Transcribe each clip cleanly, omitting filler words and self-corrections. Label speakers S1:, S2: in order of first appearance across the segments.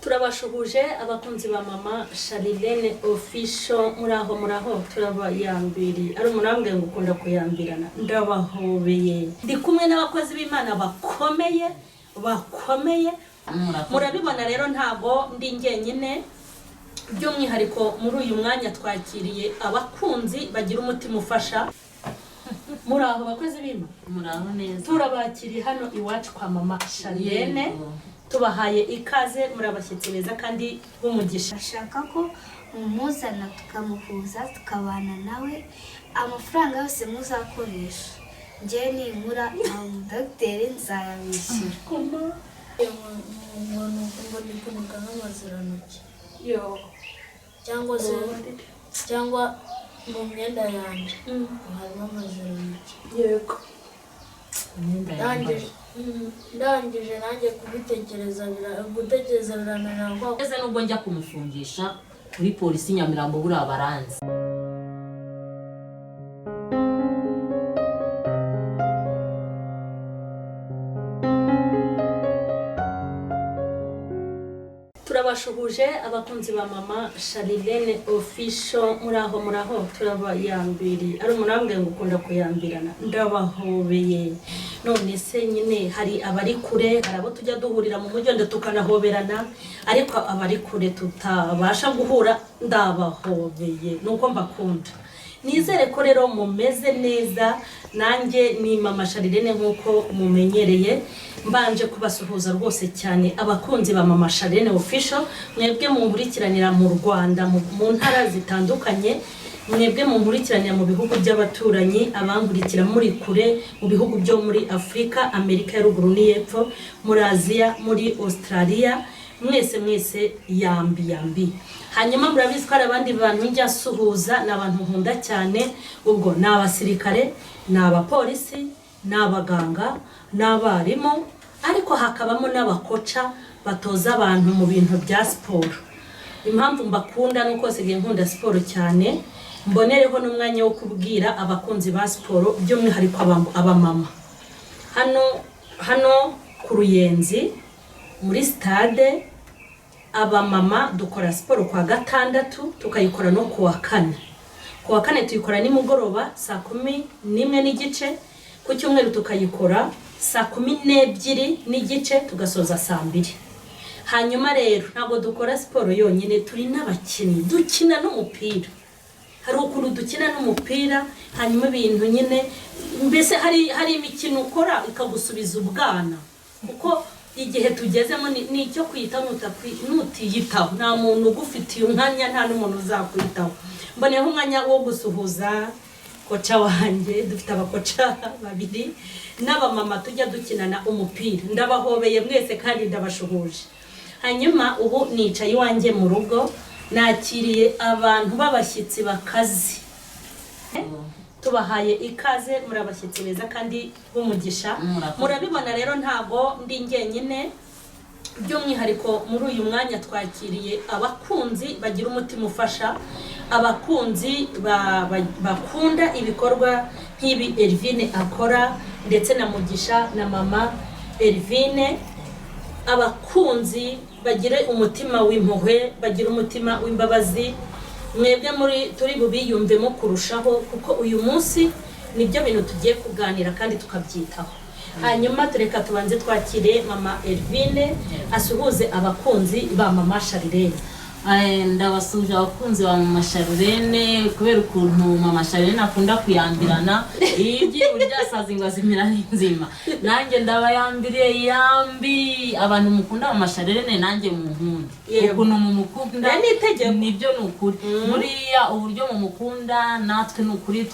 S1: turabashuhuje abakunzi ba mama Sharirene official muraho turabayambiri ari umunambwe ngukunda kuyambirana ndabahobeye ndi kumwe n'abakozi b'Imana bakomeye murabibona rero ntago ndi ngenyine by'umwihariko muri uyu mwanya twakiriye abakunzi bagira umutima ufasha muraho bakozi b'Imana
S2: muraho neza
S1: turabakiriye hano iwacu kwa mama Sharirene tubahaye ikaze murabashyitsi beza kandi b'umugisha
S3: bashaka ko mumuzana tukamuhuza tukabana nawe amafaranga yose muzakoresha njye ninkura dogiteri nzayabishyura
S4: ngo ni kunuka nk'amazirantoki cyangwa mu myenda yanjye harimo amazirantoki
S1: yego
S4: ndangije nanjye gutekereza birananirwa
S2: ese nubwo njya kumufungisha kuri polisi Nyamirambo buri abaranzi
S1: turabashuhuje abakunzi ba mama Sharirene official muraho turabayambiri ari umunambwe ngukunda kuyambirana ndabahobeye none se nyine hari abari kure hari abo tujya duhurira mu mujyo tukanahoberana ariko abari kure tutabasha guhura ndabahobeye nuko mbakunda nizere ko rero mumeze neza nanjye ni mama Sharirene nkuko mumenyereye mbanje kubasuhuza rwose cyane abakunzi ba mama Sharirene official mwebwe munkurikiranira mu Rwanda mu ntara zitandukanye mwebwe munkurikiranira mu bihugu by'abaturanyi abankurikira muri kure mu bihugu byo muri Afrika Amerika ya ruguru n'iyepfo muri Aziya muri Australia mwese yambi hanyuma murabizi ko ari abandi bantu njya suhuza n'abantu nkunda cyane ubwo n'abasirikare n'abapolisi n'abaganga n'abarimu ariko hakabamo n'abakoca batoza abantu mu bintu bya siporo impamvu mbakunda nuko sigiye nkunda siporo cyane mbonereho n'umwanya wo kubwira abakunzi ba siporo by'umwihariko abamama hano ku Ruyenzi muri stade abamama dukora siporo kwa gatandatu tukayikora no kuwa kane tuyikora nimugoroba saa 11:30 ku cyumweru tukayikora saa 12:30 tugasoza saa 2 hanyuma rero ntabwo dukora siporo yonyine turi n'abakinnyi dukina n'umupira hari ukuntu dukina n'umupira hanyuma ibintu nyine mbese hari imikino ukora ikagusubiza ubwana kuko igihe tugezemo ni icyo kwitaho nutiyitaho nta muntu ugufitiye umwanya nta n'umuntu uzakwitaho mboneyeho umwanya wo gusuhuza koca wanjye dufite abakoca babiri n'abamama tujya dukinana umupira ndabahobeye mwese kandi ndabashuhuje hanyuma ubu nicaye iwanjye mu rugo nakiriye abantu b'abashyitsi bakazi tubahaye ikaze murabashyitsi beza kandi b'umugisha murabibona rero ntago ndi ngenyine by'umwihariko muri uyu mwanya twakiriye abakunzi bagira umutima ufasha abakunzi bakunda ibikorwa nk'ibi Elvine akora ndetse na Mugisha na mama Elvine abakunzi bagire umutima w'impuhwe bagira umutima w'imbabazi mwebwe turi bubiyumvemo kurushaho kuko uyu munsi nibyo bintu tugiye kuganira kandi tukabyitaho hanyuma tureka tubanze twakire mama Elvine asuhuze abakunzi ba mama Sharirene
S2: ndabasuje abakunzi ba mama Sharirene kubera ukuntu mama Sharirene akunda kuyambirana ibyi uryasaza ngo azimira nzima nanjye ndabayambiriye yambi abantu mukunda mama Sharirene nanjye munkunda ukuntu mumukunda nibyo nukuri buriya uburyo mumukunda natwe nukuri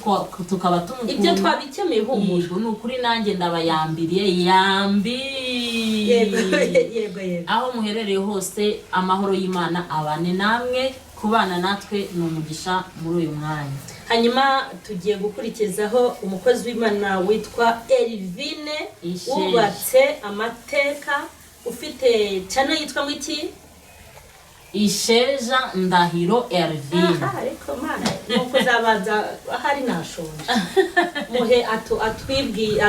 S2: tukaba tumukunda
S1: ibyo twabikemeye humura
S2: nukuri nanjye ndabayambiriye yambi
S1: yego
S2: aho muherereye hose amahoro y'Imana abane namwe kubana natwe n'umugisha muri uyu mwanya
S1: hanyuma tugiye gukurikizaho umukozi w'Imana witwa Elvine wubatse amateka ufite channel yitwa mwiki
S2: Isheja Ndahiro Elvine
S1: ariko mana nuko zabaza hari nashonje muhe atwibwi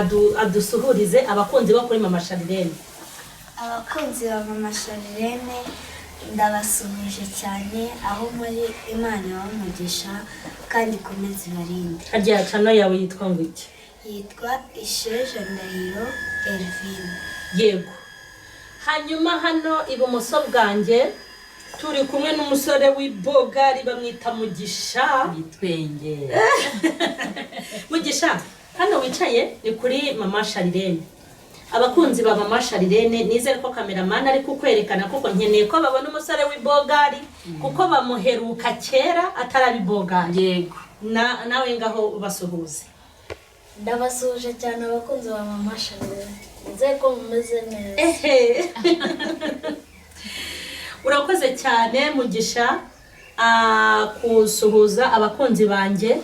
S1: adusuhurize abakunzi bo kuri mama Sharirene
S3: abakunzi ba mama Sharirene ndabasuhuje cyane aho muri Imana ibamugisha kandi ikomeze ibarinde.
S1: harya cano yawe yitwa ngo iki?
S3: Yitwa Isheja Ndahiro Elvine.
S1: Yego. Hanyuma hano ibumoso bwanjye turi kumwe n'umusore w'ibogari bamwita Mugisha.
S2: Bitwenge.
S1: Mugisha, hano wicaye ni kuri mama Sharirene. Abakunzi ba mama Sharirene nizere ko cameraman ari kukwerekana kuko nkeneye ko babona umusore w'ibogari kuko bamuheruka kera atarabibogari.
S2: Yego.
S1: Nawe ngaho basuhuze.
S4: ndabasuhuje cyane abakunzi ba mama Sharirene, nizeye ko mumeze neza.
S1: Ehe. Urakoze cyane Mugisha kusuhuza abakunzi banjye.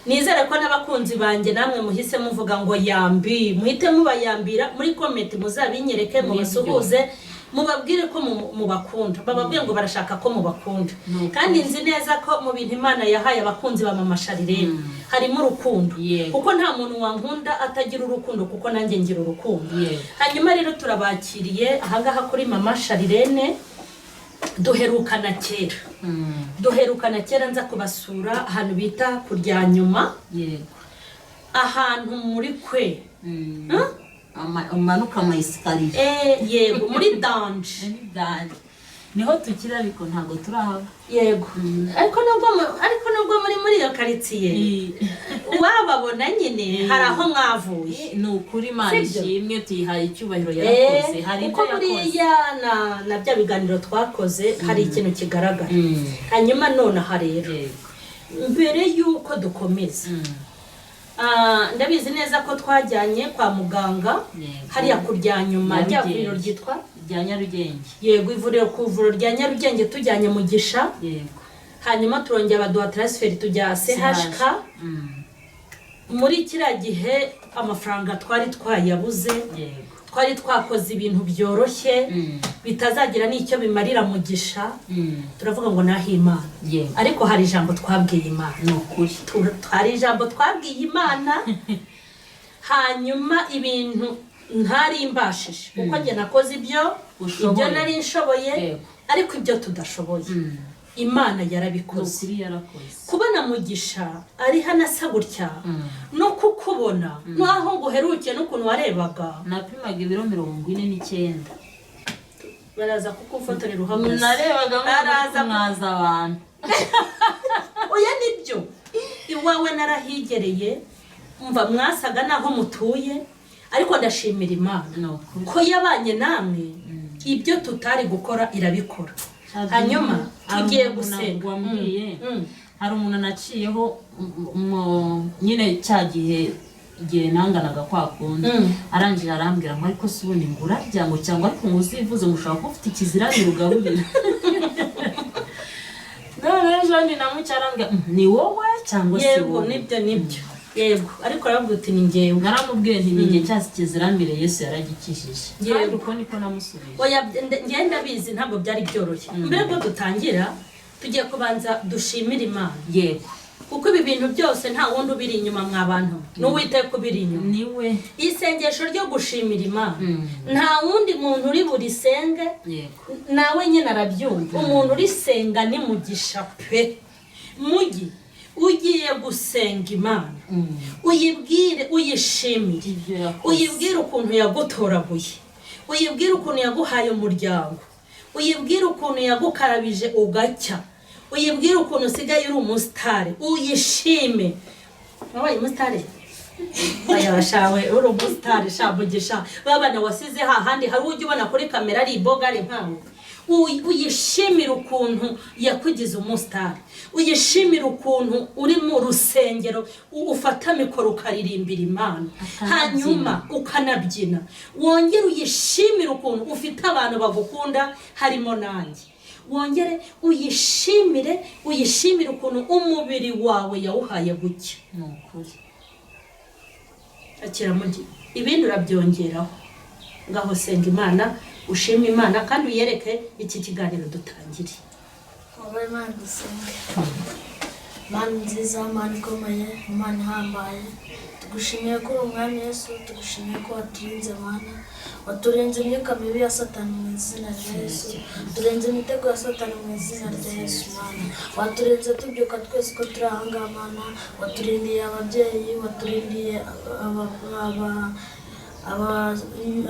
S1: Nizere ko n'abakunzi banjye namwe muhise muvuga ngo yambi, muhite mubayambira muri comment muzabinyereke mubasuhuze mubabwire ko mubakunda, bababwiye ngo barashaka ko mubakunda. Kandi nzi neza ko mu bintu Imana yahaye abakunzi ba mama Sharirene harimo urukundo, kuko nta muntu wankunda atagira urukundo kuko nanjye ngira urukundo. Hanyuma rero turabakiriye ahangaha kuri mama Sharirene. Duherukana kera nza kubasura ahantu bita kurya nyuma.
S2: Yego.
S1: Ahantu muri kwe
S2: umanuka amayesikariye.
S1: Yego, muri danje.
S2: Niho tukira ariko ntabwo turahaba.
S1: Yego. Ariko nubwo muri iyo karitsiye wababona nyine hari aho mwavuye.
S2: Ni ukuri Imana ishimwe tuyihaye icyubahiro yarakoze. Hari ibyo yakoze.
S1: Buriya na bya biganiro twakoze hari ikintu kigaragara. Hanyuma none aha rero mbere y'uko dukomeza ndabizi neza ko twajyanye kwa muganga hariya kurya nyuma rya vuriro ryitwa
S2: rya Nyarugenge.
S1: Yego, ivuriro ku ivuriro rya Nyarugenge tujyanye Mugisha.
S2: Yego.
S1: Hanyuma turongera baduha transfer tujya CHK. Muri kiriya gihe amafaranga twari twayabuze.
S2: Yego.
S1: Twari twakoze ibintu byoroshye bitazagira n'icyo bimarira Mugisha. Turavuga ngo naho Imana. Ariko hari ijambo twabwiye Imana.
S2: Ni ukuri.
S1: Hari ijambo twabwiye Imana. Hanyuma ibintu ntari mbashije kuko njye nakoze ibyo nari nshoboye, ariko ibyo tudashoboye Imana yarabikoze. Kubona Mugisha ari hano asa gutya no kukubona naho nguherukiye n'ukuntu warebaga.
S2: Napimaga ibiro 49.
S1: Baraza kukufotorera uhagaze.
S2: Narebaga baraza mwaza abantu.
S1: Oya nibyo. Iwawe narahigereye umva mwasaga naho mutuye, ariko ndashimira Imana ko yabanye namwe. Ibyo tutari gukora irabikora. Hanyuma tugiye gusenga.
S2: Hari umuntu naciyeho nyine cyagihe igihe nanganaga kwa kundi arangije arambwira ngo ariko si ubundi ngura ryango cyangwa ariko nguzivuze ngo ushaka ufite ikizira ni rugaburira. None ejo ndi namucarambwira ni wowe cyangwa si wowe?
S1: Yego, nibyo. Yego, ariko aravuga uti ni ngewe.
S2: Naramubwiye nti ninge cyasi kiziramire Yesu yaragikishije.
S1: Yego,
S2: uko niko namusubije.
S1: Oya ngenda bizi ntabwo byari byoroshye. Mbere ko dutangira tugiye kubanza dushimira Imana.
S2: Yego.
S1: Kuko ibi bintu byose nta wundi ubiri inyuma mwabantu. N'Uwiteka ubiri inyuma.
S2: Niwe.
S1: Isengesho ryo gushimira Imana. Nta wundi muntu uri burisenge.
S2: Yego.
S1: Nawe nyine arabyumva. Umuntu urisenga ni Mugisha pe. Mugi ugiye gusenga Imana. Uyibwire, uyishimire. Uyibwire ukuntu yagutoraguye. Uyibwire ukuntu yaguhaye umuryango. Uyibwire ukuntu yagukarabije ugacya. Uyibwire ukuntu usigaye uri umusitari. Uyishime. Wabaye umusitari? Bayabashawe uri umusitari Mugisha. Babana wasize hahandi hari ujya ubona kuri kamera ari ibogari nkawe. Uyishimira ukuntu yakugize umusitari. Uyishimira ukuntu uri mu rusengero ufata mikoro ukaririmbira Imana, hanyuma ukanabyina. Wongere uyishimira ukuntu ufite abantu bagukunda harimo nanjye. Wongere uyishimire ukuntu umubiri wawe yawuhaye gucya.
S2: Nukuri.
S1: Akira Mugi ibindi urabyongeraho. Ngaho senga Imana, ushima Imana kandi uyereke iki kiganiro dutangire.
S4: Imana dusenge. Mana nziza, Mana ikomeye, Mana ihambaye, tugushimiye ko uri umwami Yesu, tugushimiye ko waturinze Mana, waturinze imyuka mibi ya Satani mu izina rya Yesu, turenze imitego ya Satani mu izina rya Yesu Mana, waturinze tubyuka twese ko turi aha ngaha Mana, waturindiye ababyeyi, waturindiye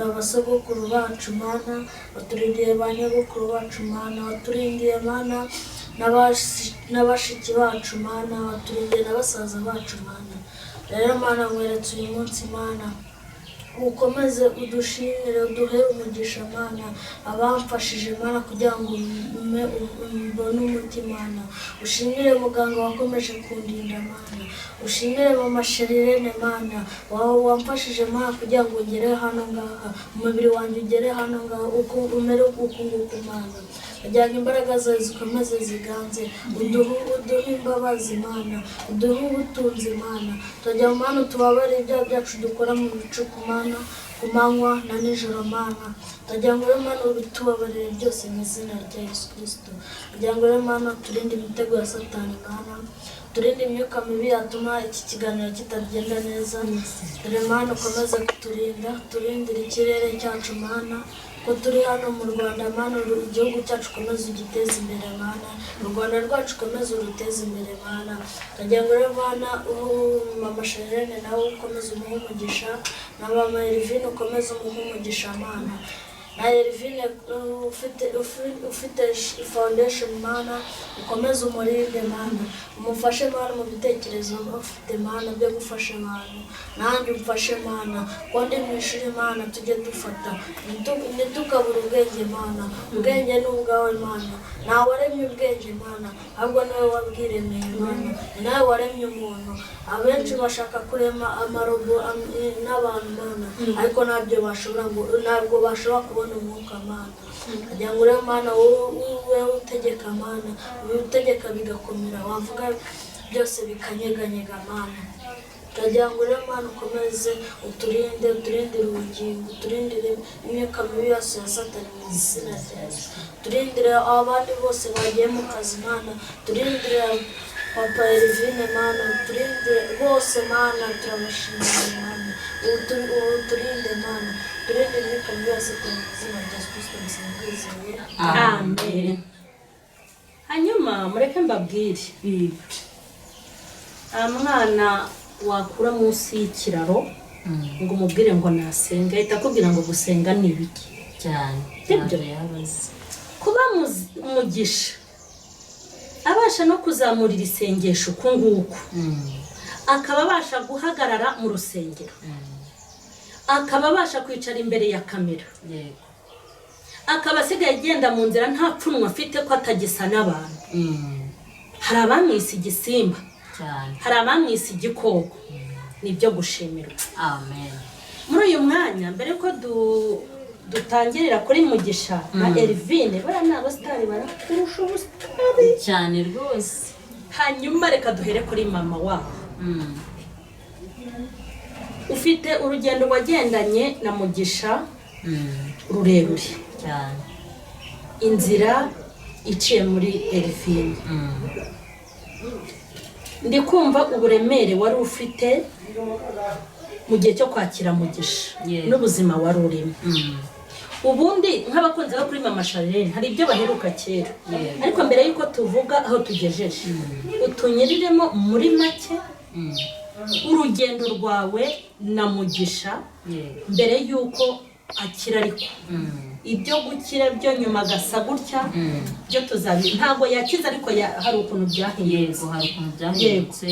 S4: abasogokuru bacu Mana, waturindiye ba nyogokuru bacu Mana, waturindiye Mana n'abashiki bacu Mana, waturindiye n'abasaza bacu Mana. Rero Mana nkweretse uyu munsi Mana, ukomeze udushimire, uduhe umugisha Mana, abamfashije Mana kugira ngo mbone umuti Mana, ushimire muganga wakomeje kundinda Mana, ushimire mama Sharirene Mana, wamfashije Mana kugira ngo ngere hano ngaha, umubiri wanjye ugere hano ngaha, uko umere uku nguku Mana, kugira ngo imbaraga zawe zikomeze ziganze, uduhe imbabazi Mana, uduhe ubutunzi Mana, tujya Mana tubabarire ibyaha byacu dukora mu bicuku Mana, ku manywa na nijoro Mana, tujya ngo rero Mana ubitubabarire byose mu izina rya Yesu Kristo, kugira ngo rero Mana turinde imitego ya Satani Mana, turinde imyuka mibi yatuma iki kiganiro kitagenda neza, dore Mana ukomeze kuturinda, turindire ikirere cyacu Mana, ko turi hano mu Rwanda Mana, igihugu cyacu ukomeze ugiteze imbere Mana, u Rwanda rwacu ukomeze uruteze imbere Mana, kugira ngo rero Mana mama Sharirene nawe ukomeze umuhe umugisha, na mama Elvine ukomeze umuhe umugisha Mana, na Elvine ufite foundation Mana, ukomeze umurinde Mana, umufashe Mana mu bitekerezo bafite Mana byo gufasha abantu, nanjye umfashe Mana, ko ndi mu ishuri Mana tujye dufata, ntitukabure ubwenge Mana, ubwenge ni ubwawe Mana, nawe waremye ubwenge Mana, ahubwo nawe wabwiremeye Mana, nawe waremye umuntu, abenshi bashaka kurema amarobo n'abantu Mana, ariko ntabwo bashobora kubona umwuka Mana, kugira ngo rero Mana wowe utegeka Mana, utegeka bigakomera, wavuga byose bikanyeganyega Mana, kugira ngo rero Mana ukomeze uturindire ubugingo, uturindire imyuka mibi yose ya Satani mu izina rya Yesu, turindire abandi bose bagiye mu kazi Mana, turindire papa Elvine Mana, turindire bose Mana, turabashimira Mana, uturinde Mana, turinde imyuka mibi ya Satani mu izina rya Yesu Kristo musinziriye.
S1: Amen. Hanyuma mureke mbabwire, mwana wakura munsi y'ikiraro ngo umubwire ngo nasenga, ahita akubwira ngo gusenga ni ibiki
S2: cyane,
S1: ibyo yabaze kuba umugisha, abasha no kuzamurira isengesho uku nguku, akaba abasha guhagarara mu rusengero, akaba abasha kwicara imbere ya kamera, akaba asigaye agenda mu nzira nta pfunwe afite ko atagisa n'abantu. Hari abamwise igisimba, hari abamwise igikoko, nibyo gushimirwa.
S2: Amen.
S1: Muri uyu mwanya mbere ko dutangirira kuri Mugisha na Elvine, bariya ni abasitari barakurusha ubusitari
S2: cyane rwose.
S1: Hanyuma reka duhere kuri mama wabo. Ufite urugendo wagendanye na Mugisha rurerure
S2: cyane,
S1: inzira iciye muri Elvine. Ndi kumva uburemere wari ufite mu gihe cyo kwakira Mugisha n'ubuzima wari urimo. Ubundi nk'abakunzi bo kuri mama Sharirene hari ibyo baheruka kera, ariko mbere y'uko tuvuga aho tugejeje, utunyiriremo muri make urugendo rwawe na Mugisha mbere y'uko akira, ariko ibyo gukira byo nyuma gasa gutya byo tuzabi ntago yakize, ariko hari ukuntu byahindutse.
S2: Yego, hari ukuntu byahindutse.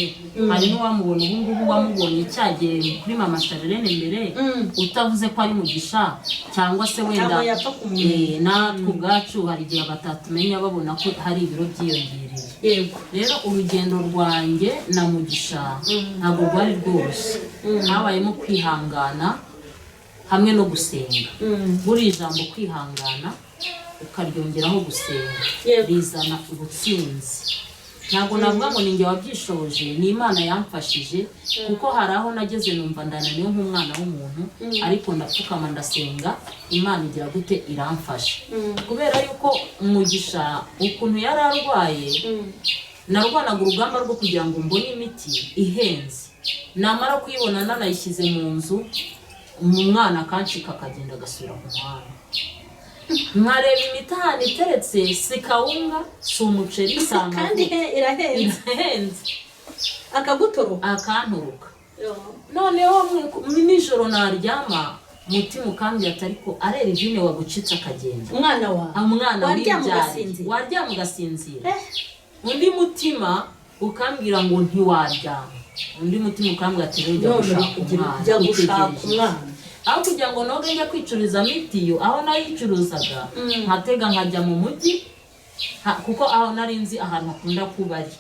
S2: Hari n'uwamubona ubu ngubu wamubonye cyagiye kuri mama Sharirene mbere, utavuze ko ari Mugisha cyangwa se wenda natwe ubwacu hari igihe batatumenya babona ko hari ibiro byiyongereye.
S1: Yego,
S2: rero urugendo rwanjye na Mugisha ntabwo rwari rwose, habayemo kwihangana hamwe no gusenga. Buri ijambo kwihangana ukaryongeraho gusenga rizana ubutsinzi. Ntabwo navuga ngo ninjye wabyishoboje, ni Imana yamfashije, kuko hari aho nageze numva ndananiwe nk'umwana w'umuntu, ariko ndapfukama ndasenga, Imana igira gute iramfasha. Kubera yuko Mugisha ukuntu yari arwaye narwanaga urugamba rwo kugira ngo mbone imiti ihenze, namara kuyibona nanayishyize mu nzu, umwana akancika akagenda agasubira ku muhanda. Nkareba imiti ahantu iteretse, si kawunga, si umuceri, si amavuta,
S1: kandi irahenze akagutoroka
S2: akanturuka. Noneho nijoro naryama mutima ukambwira ati ariko arera ivine wagucitse akagenda.
S1: Umwana
S2: waryama ugasinzira. Undi mutima ukambwira ngo ntiwaryama, undi mutima ukambwira ati rero jya gushaka umwana. Aho kugira ngo noge njya kwicuriza mitiyo aho nayicuruzaga, nkatega nkajya mu mujyi, kuko aho nari nzi ahantu hakunda kuba ari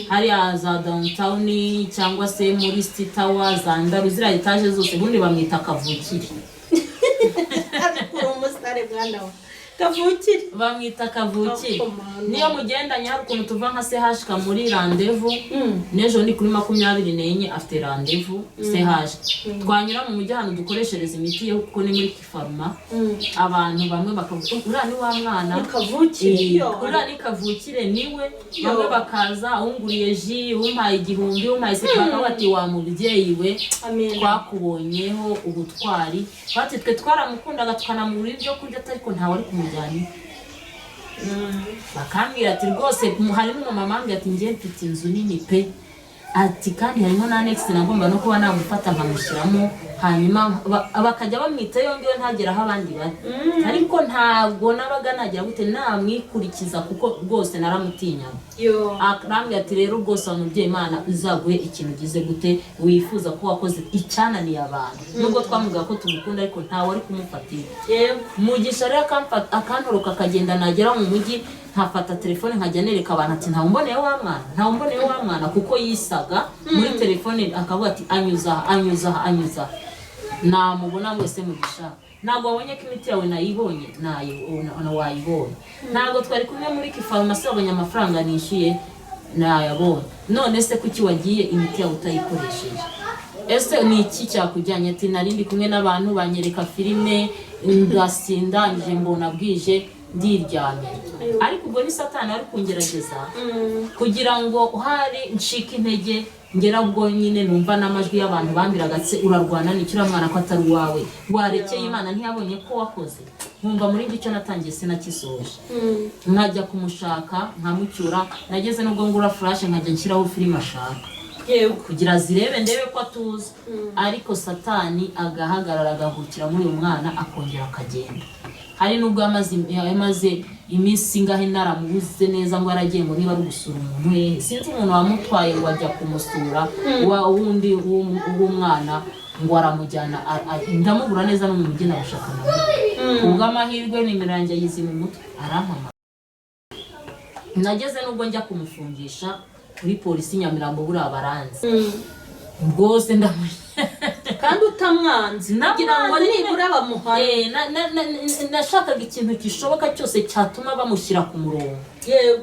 S2: hari za downtown cyangwa se muri City Tower, za Ndaru, ziriya etaje zose ubundi bamwita Kavukire.
S1: Ariko umusare mwana wa Kavukire
S2: bamwita Kavukire. Niyo mugendanye hari ukuntu tuva nka CH muri rendez-vous, nejo ndi kuri 24 afite rendez-vous CH. Twanyura mu mujyi hano dukoreshereza imiti yo kuko ni muri Kifaruma. Abantu bamwe bakavuga ura ni wa mwana
S1: Kavukire,
S2: ura ni Kavukire niwe. Bamwe bakaza unguriye ji, umpaye 1000, umpaye sepaka bati wa mubyeyi we twakubonyeho ubutwari. Bati twe twaramukundaga tukanamura ibyo kurya ariko ntawe ari kumujyana. Bakambwira ati rwose harimo umumama ambwira ati ngiye mfite inzu nini pe, ati kandi harimo na next nagomba no kuba namufata nkamushyiramo, hanyuma bakajya bamwita yongewe ntagera aho abandi bari. Ariko ntago nabaga nagira gute namwikurikiza kuko rwose naramutinyaga. Akambwira ati rero rwose umubyeyi Imana izaguhe ikintu gize gute wifuza ko wakoze icyananiye abantu. Nubwo twamuga ko tumukunda ariko ntawe ari kumufatira. Mugisha rero akantoroka akagenda nagera mu mujyi, nkafata telefone nkajya nereka abantu ati ntawe mboneye wa mwana, kuko yisaga muri telefone akavuga ati anyuza. Namubona wese Mugisha ntabwo wabonye ko imiti yawe nayibonye, nayo wayibonye. Ntabwo twari kumwe muri Kifarumasi wabonye amafaranga nishyuye nayabonye. None se kuki wagiye imiti yawe utayikoresheje? Ese ni iki cyakujyanye? Ati narindi kumwe n'abantu banyereka filime ngasinda nje mbona bwije ndiryamye. Ariko ubwo ni Satani ari kungerageza kugira ngo uhari nshika intege, ngera ubwo nyine numva n'amajwi y'abantu bambiraga se urarwana n'ikira mwana ko atari wawe, warekeye Imana ntiyabonye ko wakoze. Nkumva muri icyo natangiye sinakisoje. Nkajya kumushaka nkamucyura, nageze nubwo ngura flash nkajya nshyiraho filime ashaka kugira zirebe ndebe ko atuza. Ariko Satani agahagarara agahukira muri uyu mwana akongera akagenda. Hari nubwo amaze iminsi ngahe naramubuze neza ngo aragiye ngo niba ari gusura umuntu sinzi umuntu wamutwaye ngo ajya kumusura wundi w'umwana ngo aramujyana, ndamubura neza no mu mujyi nabashaka nawe. Ubwo amahirwe n'imirange yizi mu mutwe arampama. Nageze nubwo njya kumufungisha kuri polisi Nyamirambo buriya baranzi rwose
S1: kandi utamwanzi kugira ngo nibura bamuhane.
S2: Nashakaga ikintu kishoboka cyose cyatuma bamushyira ku murongo.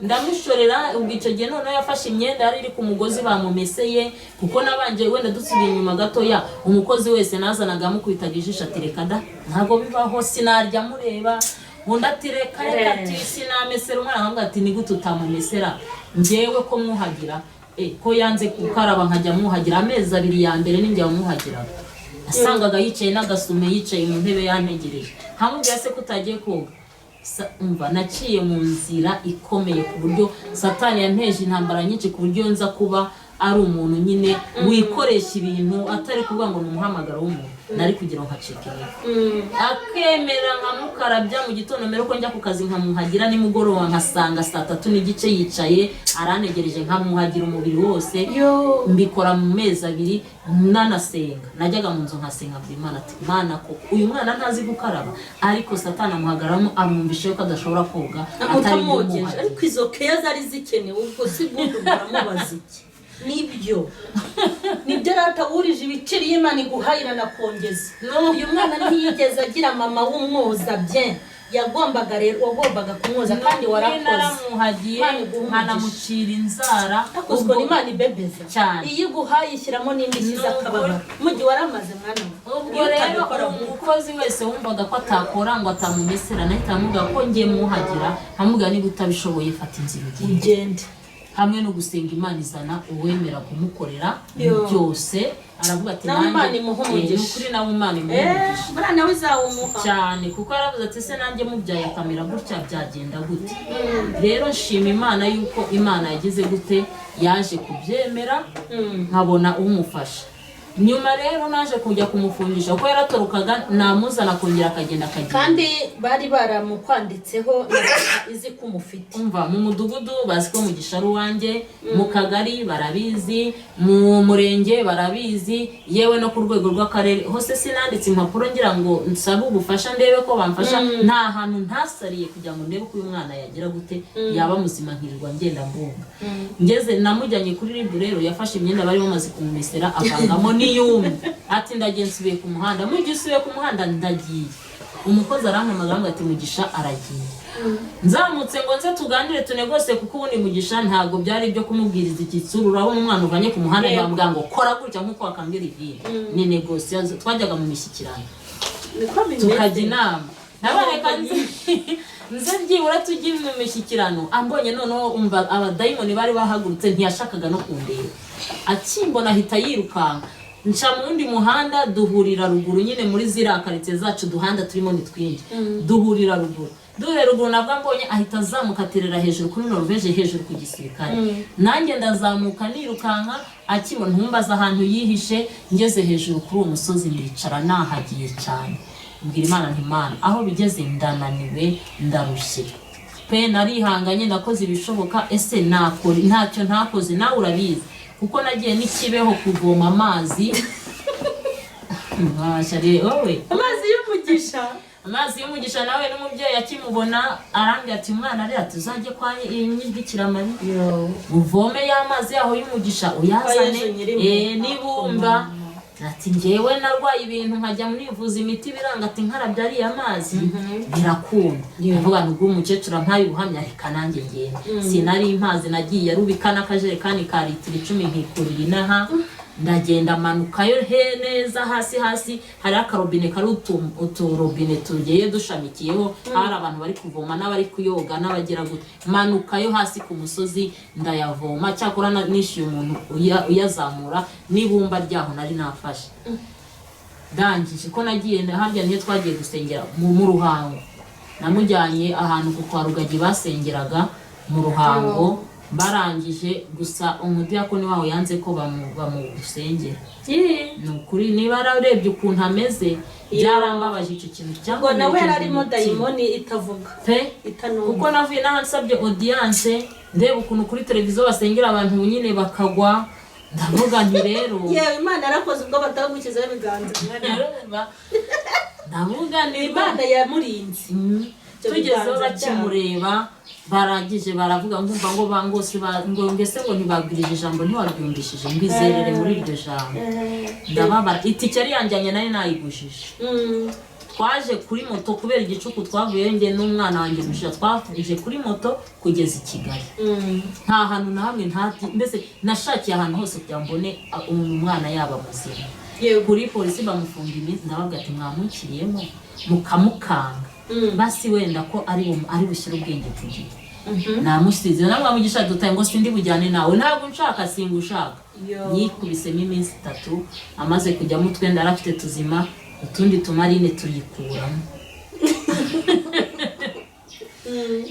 S2: Ndamushorera ubwo icyo gihe none yafashe imyenda yari iri ku mugozi bamumeseye, kuko nabanje wenda dusubiye inyuma gatoya umukozi wese nazanaga amukubitaga ijisho ati reka da ntago bibaho sinarya mureba. Undi ati reka ati sinamesera umwana, nkambwira ati ni gute utamumesera njyewe ko mwuhagira ko yanze kukaraba nkajya mwuhagira. Amezi 2 ya mbere ninjye wamwuhagira, asangaga yicaye n'agasume yicaye mu ntebe yantegereje. Hamubwira se kutagiye koga. Umva naciye mu nzira ikomeye ku buryo Satani yanteje intambara nyinshi ku buryo nza kuba ari umuntu nyine wikoresha ibintu atari kuvuga ngo numuhamagara w'umuntu. Nari kugira ngo nkacike akemera nkamukarabya mu gitondo mbere ko njya ku kazi nkamuhagira, nimugoroba nkasanga 3:30 yicaye aranegereje nkamuhagira umubiri wose. Mbikora mu mezi 2 nanasenga. Najyaga mu nzu nkasenga buri Imana ati Imana ko uyu mwana ntazi gukaraba, ariko Satani amuhagaramo amwumvishe ko adashobora koga atari
S1: umuhagira. Ariko izo keya zari zikenewe ubwo si gundo baramubaza iki nibyo ratawurije ibiciri y'Imana iguhayira na kongeza. Uyu mwana ntiyigeze agira mama w'umwoza bien, wagombaga kumwoza kandi warakoze.
S2: Naramuhagiye nkanamucira inzara
S1: ubwo Imana ibebeza
S2: cyane.
S1: Iyo guhaye ishyiramo n'indi kiza kababa mu gihe waramaze mwana.
S2: Ubwo rero umukozi wese wumvaga ko atakora ngo atamumesera nahita amuga ko ngiye muhagira, amuga niba utabishoboye fata inzira
S1: ugende.
S2: hamwe no gusenga Imana izana uwemera kumukorera byose. Aravuga ati
S1: nanjye
S2: ukuri nawe Imana imuhumugisha
S1: buriya nawe izawumuha
S2: cyane, kuko aravuze ati se nanjye mubyaye akamera gutya byagenda gute. Rero nshima Imana yuko Imana yagize gute yaje kubyemera nkabona umufasha. Nyuma rero naje kujya kumufungisha kuko yaratorokaga namuzana kongera akagenda
S1: kandi bari baramukwanditseho izi kumufite.
S2: Umva mu mudugudu bazi ko Mugisha ari uwanjye, mu kagari barabizi, mu murenge barabizi, yewe no ku rwego rw'akarere hose sinanditse impapuro ngira ngo nsabe ubufasha ndebe ko bamfasha. Nta hantu ntasariye kugira ngo ndebe ko uyu mwana yagira gute yaba muzima nkirirwa ngenda mbunga. Ngeze namujyanye kuri Libu rero yafashe imyenda bari bamaze kumumesera avangamo niyumye ati ndagensubiye ku muhanda. Mugisubiye ku muhanda ndagiye. Umukozi arampamagara ngo ati Mugisha aragiye. Nzamutse ngo nze tuganire tunegose kuko ubundi Mugisha ntago byari byo kumubwiriza igitsuru. Urabona umwana uvanye ku muhanda bambwira ngo kora gutya nkuko wakambira ivire ni negosiyo. Twajyaga mu mishyikirano tukajya inama nabareka nze byibura tujye mu mishyikirano. Ambonye noneho umva abadayimoni bari bahagurutse ntiyashakaga no kundeba. Akimbona ahita yirukanka nca mu wundi muhanda duhurira ruguru nyine muri ziriya karitsiye zacu duhanda turimo ni twinshi. Duhurira ruguru nabwo mbonye ahita azamuka aterera hejuru kuri Norvege hejuru ku gisirikare. Nanjye ndazamuka nirukanka akibona ntumbaza ahantu yihishe. Ngeze hejuru kuri uwo musozi ndicara nahagiye cyane mbwira Imana nti Imana aho bigeze ndananiwe ndarushye pe narihanganye ndakoze ibishoboka ese nakora ntacyo ntakoze nawe urabizi kuko nagiye n'ikibeho kuvoma amazi amazi y'umugisha nawe n'umubyeyi akimubona arambye ati umwana ari atuzajye kwa Nyiribikira Mariya uvome y'amazi yaho y'umugisha uyazane nibumba. Ati ngewe narwaye ibintu nkajya mwivuza imiti biranga ati nkarabya ari amazi birakunda. Ndavuga ngo umukecuru ampaye ubuhamya reka nanjye ngenda. Sinari impazi nagiye rubikana akajerekani ka litiro 10 nkikurira inaha. Ndagenda manukayo neza hasi hari akarobine kari uturobine tugiye dushamikiyeho. Hari abantu bari kuvoma n'abari kuyoga n'abagira gute. Manukayo hasi ku musozi ndayavoma cyakora nishyuye umuntu uyazamura n'ibumba ryaho nari nafashe. Ndangije ko nagiye harya niyo twagiye gusengera mu Ruhango. Namujyanye ahantu kwa Rugagi basengeraga mu Ruhango. Barangije gusa umudiyakoni waho yanze ko bamusengera. Nukuri niba ararebye ukuntu ameze byarambabaje icyo kintu cyangwa
S1: nawe yararimo dayimoni itavuga
S2: pe kuko navuye nahansabye audience ndeba ukuntu kuri televiziyo basengera abantu nyine bakagwa. Ndavuga nti rero
S1: yewe Imana yarakoze ubwo batagukizaho ibiganza.
S2: Ndavuga ni
S1: Imana yamurinze.
S2: Tugezeho bakimureba baragije baravuga ngumva ngo bangose ngo ngese ngo ntibabwirije ijambo ntiwabyumvishije ngizerere muri iryo jambo. Ndababa itike yari yanjyanye nari nayigushije. Twaje kuri moto kubera igicuku twavuye nge n'umwana wanjye Mugisha twafuje kuri moto kugeza i Kigali. Nta hantu na hamwe mbese nashakiye ahantu hose kugira mbone umwana yaba muzima. Kuri polisi bamufunga iminsi ndabaga ati mwamukiriyemo mukamukanga basi wenda ko ari bushyira ubwenge kugiye. Namusize namwe Mugisha dutaye ngo sindi bujyane nawe ntabwo nshaka singushaka. Yikubisemo iminsi 3 amaze kujya mu twenda arafite tuzima utundi tumarine tuyikuramo.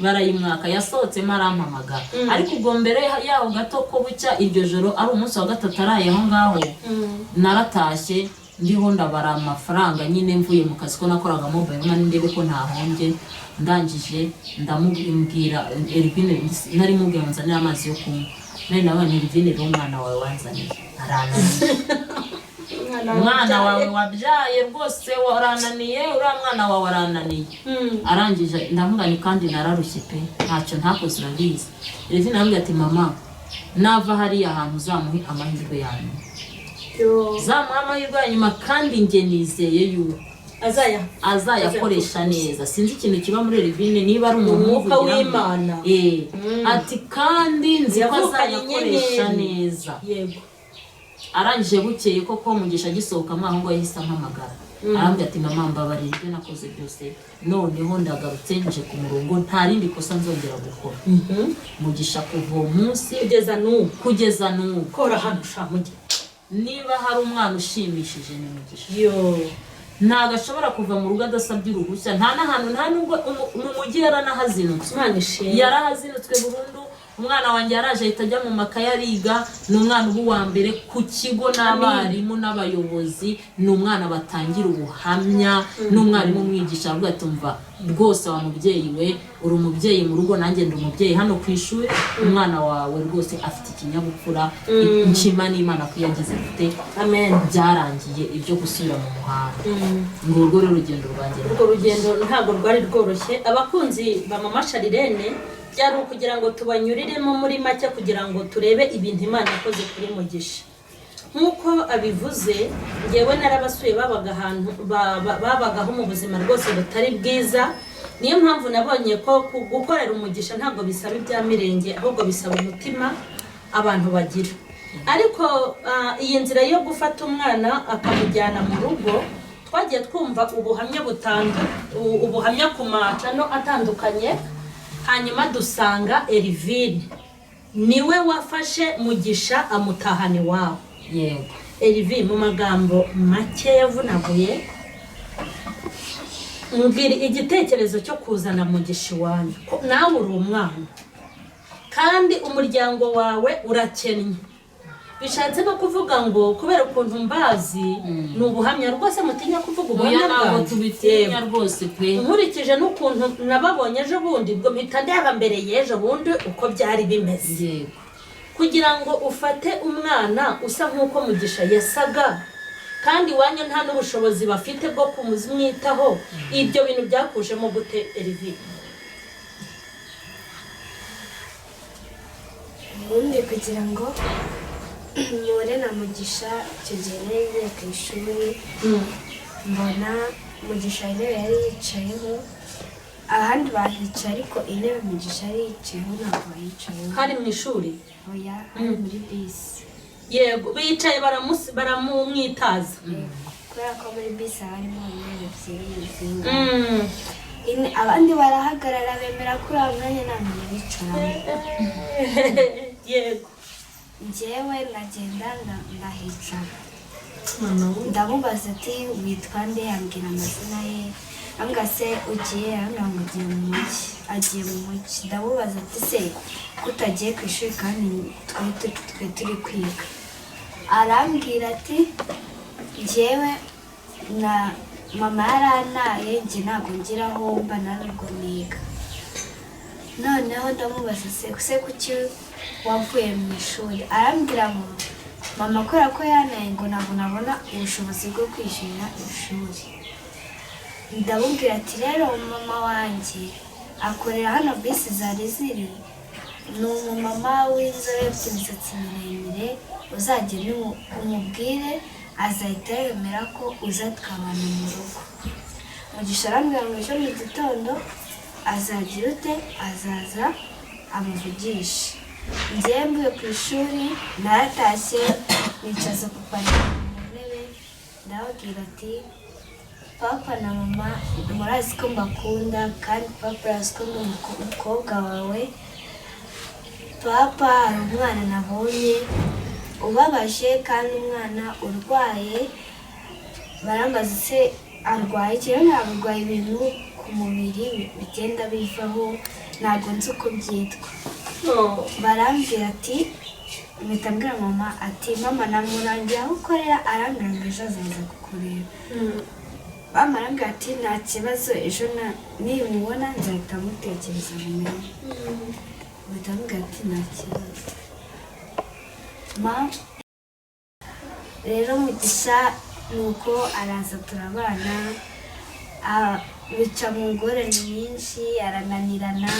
S2: Barayimwaka yasohotse marampamagara. Ariko ubwo mbere yaho gato ko bucya iryo joro ari umunsi wa gatatu araye aho ngaho naratashye ndiho ndabara amafaranga nyine mvuye mu kazi ko nakoraga mobile money ndebe ko ntahombye. Ndangije ndamubwira Elvine nari mubwiye nzanira amazi yo kunywa. Nari nabanye Elvine ro umwana wawe wanzaniye arananiye. Umwana wawe wabyaye rwose warananiye uriya mwana wawe warananiye. Arangije ndamugani kandi nararushye pe ntacyo ntakoze urabizi. Elvine arambwira ati mama nava hariya ahantu uzamuhe amahirwe yanyu. Zamuha amahirwe yanyuma kandi nge nizeye yuko azayakoresha neza. Sinzi ikintu kiba muri Elvine niba ari umuntu
S1: w'Imana.
S2: Ati kandi nzi ko azayakoresha neza. Arangije bukeye koko Mugisha gisohoka mwaho ngo yahise ampamagara. arambwira ati mama mbabarira ibyo nakoze byose noneho ndagarutse nje ku murongo nta rindi kosa nzongera gukora mugisha kuva uwo munsi kugeza n'ubu
S1: kora hano shamuge
S2: niba hari umwana ushimishije ni mugisha
S1: yo
S2: ntago ashobora kuva mu rugo adasabye uruhushya nta n'ahantu nta nubwo mu mujyi yaranahazinutswe yarahazinutswe burundu umwana wanjye yaraje ahita ajya mu makaye ariga ni umwana uba uwa mbere ku kigo n'abarimu n'abayobozi ni umwana batangira ubuhamya n'umwarimu umwigisha avuga ati umva rwose wa mubyeyi we uri umubyeyi mu rugo nanjye ndi umubyeyi hano ku ishuri umwana wawe rwose afite ikinyabupfura nshima n'Imana ko yagize gute
S1: amen
S2: byarangiye ibyo gusubira mu muhanda ngo urwo rugendo rwanjye
S1: urwo rugendo ntabwo rwari rworoshye abakunzi ba mama Sharirene byari ukugira ngo tubanyuriremo muri make kugira ngo turebe ibintu Imana yakoze kuri Mugisha nk'uko abivuze ngewe narabasuye babaga ahantu babagaho mu buzima rwose butari bwiza niyo mpamvu nabonye ko gukorera Umugisha ntabwo bisaba ibya mirenge ahubwo bisaba umutima abantu bagira ariko iyi nzira yo gufata umwana akamujyana mu rugo twagiye twumva ubuhamya ku macano atandukanye hanyuma dusanga Elvine niwe wafashe Mugisha amutahana iwabo
S2: yego
S1: Elvine mu magambo make yavunaguye mbwira igitekerezo cyo kuzana Mugisha iwanyu nawe uri umwana kandi umuryango wawe urakennye bishatse no kuvuga ngo kubera ukuntu mbazi ni ubuhamya rwose mutinya kuvuga ubuhamya
S2: bwawe tubitinya rwose pe
S1: nkurikije n'ukuntu nababonye ejo bundi ubwo mpita ndeba mbere y'ejo bundi uko byari bimeze kugira ngo ufate umwana usa nk'uko Mugisha yasaga kandi iwanyu nta n'ubushobozi bafite bwo kumwitaho ibyo bintu byakujemo gute Elvine
S3: ubundi kugira ngo mpure na Mugisha icyo gihe nari ngiye ku ishuri mbona Mugisha intebe yari yicayeho ahandi bahicaye ariko intebe Mugisha yari yicayeho ntabwo bayicayeho
S1: hari mu ishuri
S3: oya ari muri bisi
S1: yego bicaye baramumwitaza
S3: kubera ko muri bisi harimo intebe ebyiri zingana abandi barahagarara bemera ko uriya mwanya nta muntu bicaramo
S1: yego
S3: njyewe ndagenda ndahicara ndamubaza ati witwa nde yambwira amazina ye ambwira se ugiye ambwira ngo agiye mu mujyi ndamubaza ati se utagiye ku ishuri kandi twe turi kwiga arambwira ati njyewe na mama yarantaye njye ntabwo ngira aho mba ntabwo niga noneho ndamubaza se kuki wavuye mu ishuri arambwira ngo mama kubera ko yantaye ngo ntabwo nabona ubushobozi bwo kwishyurira ishuri ndamubwira ati rero mama wanjye akorera hano bisi zari ziri ni umumama w'inzobe ufite imisatsi miremire uzagenda umubwire azahita yemera ko uza tukabana mu rugo Mugisha arambwira ngo ejo mu gitondo azagira ute azaza amuvugishe njyewe mvuye ku ishuri naratashye nicaza papa mu ntebe ndababwira ati papa na mama murazi ko mbakunda kandi papa arazi ko ndi umukobwa wawe papa hari umwana nabonye ubabaje kandi umwana urwaye barambaza se arwaye cyangwa ntabwo arwaye ibintu ku mubiri bigenda bivaho ntabwo nzi uko byitwa barambwira ati mpita mbwira mama ati mama namurangira aho ukorera arambwira ngo ejo azaza kukureba mama arambwira ati nta kibazo ejo nimubona nzahita mutekereza mumenye mpita mbwira ati nta kibazo rero Mugisha nuko araza turabana bica mu ngorane nyinshi arananirana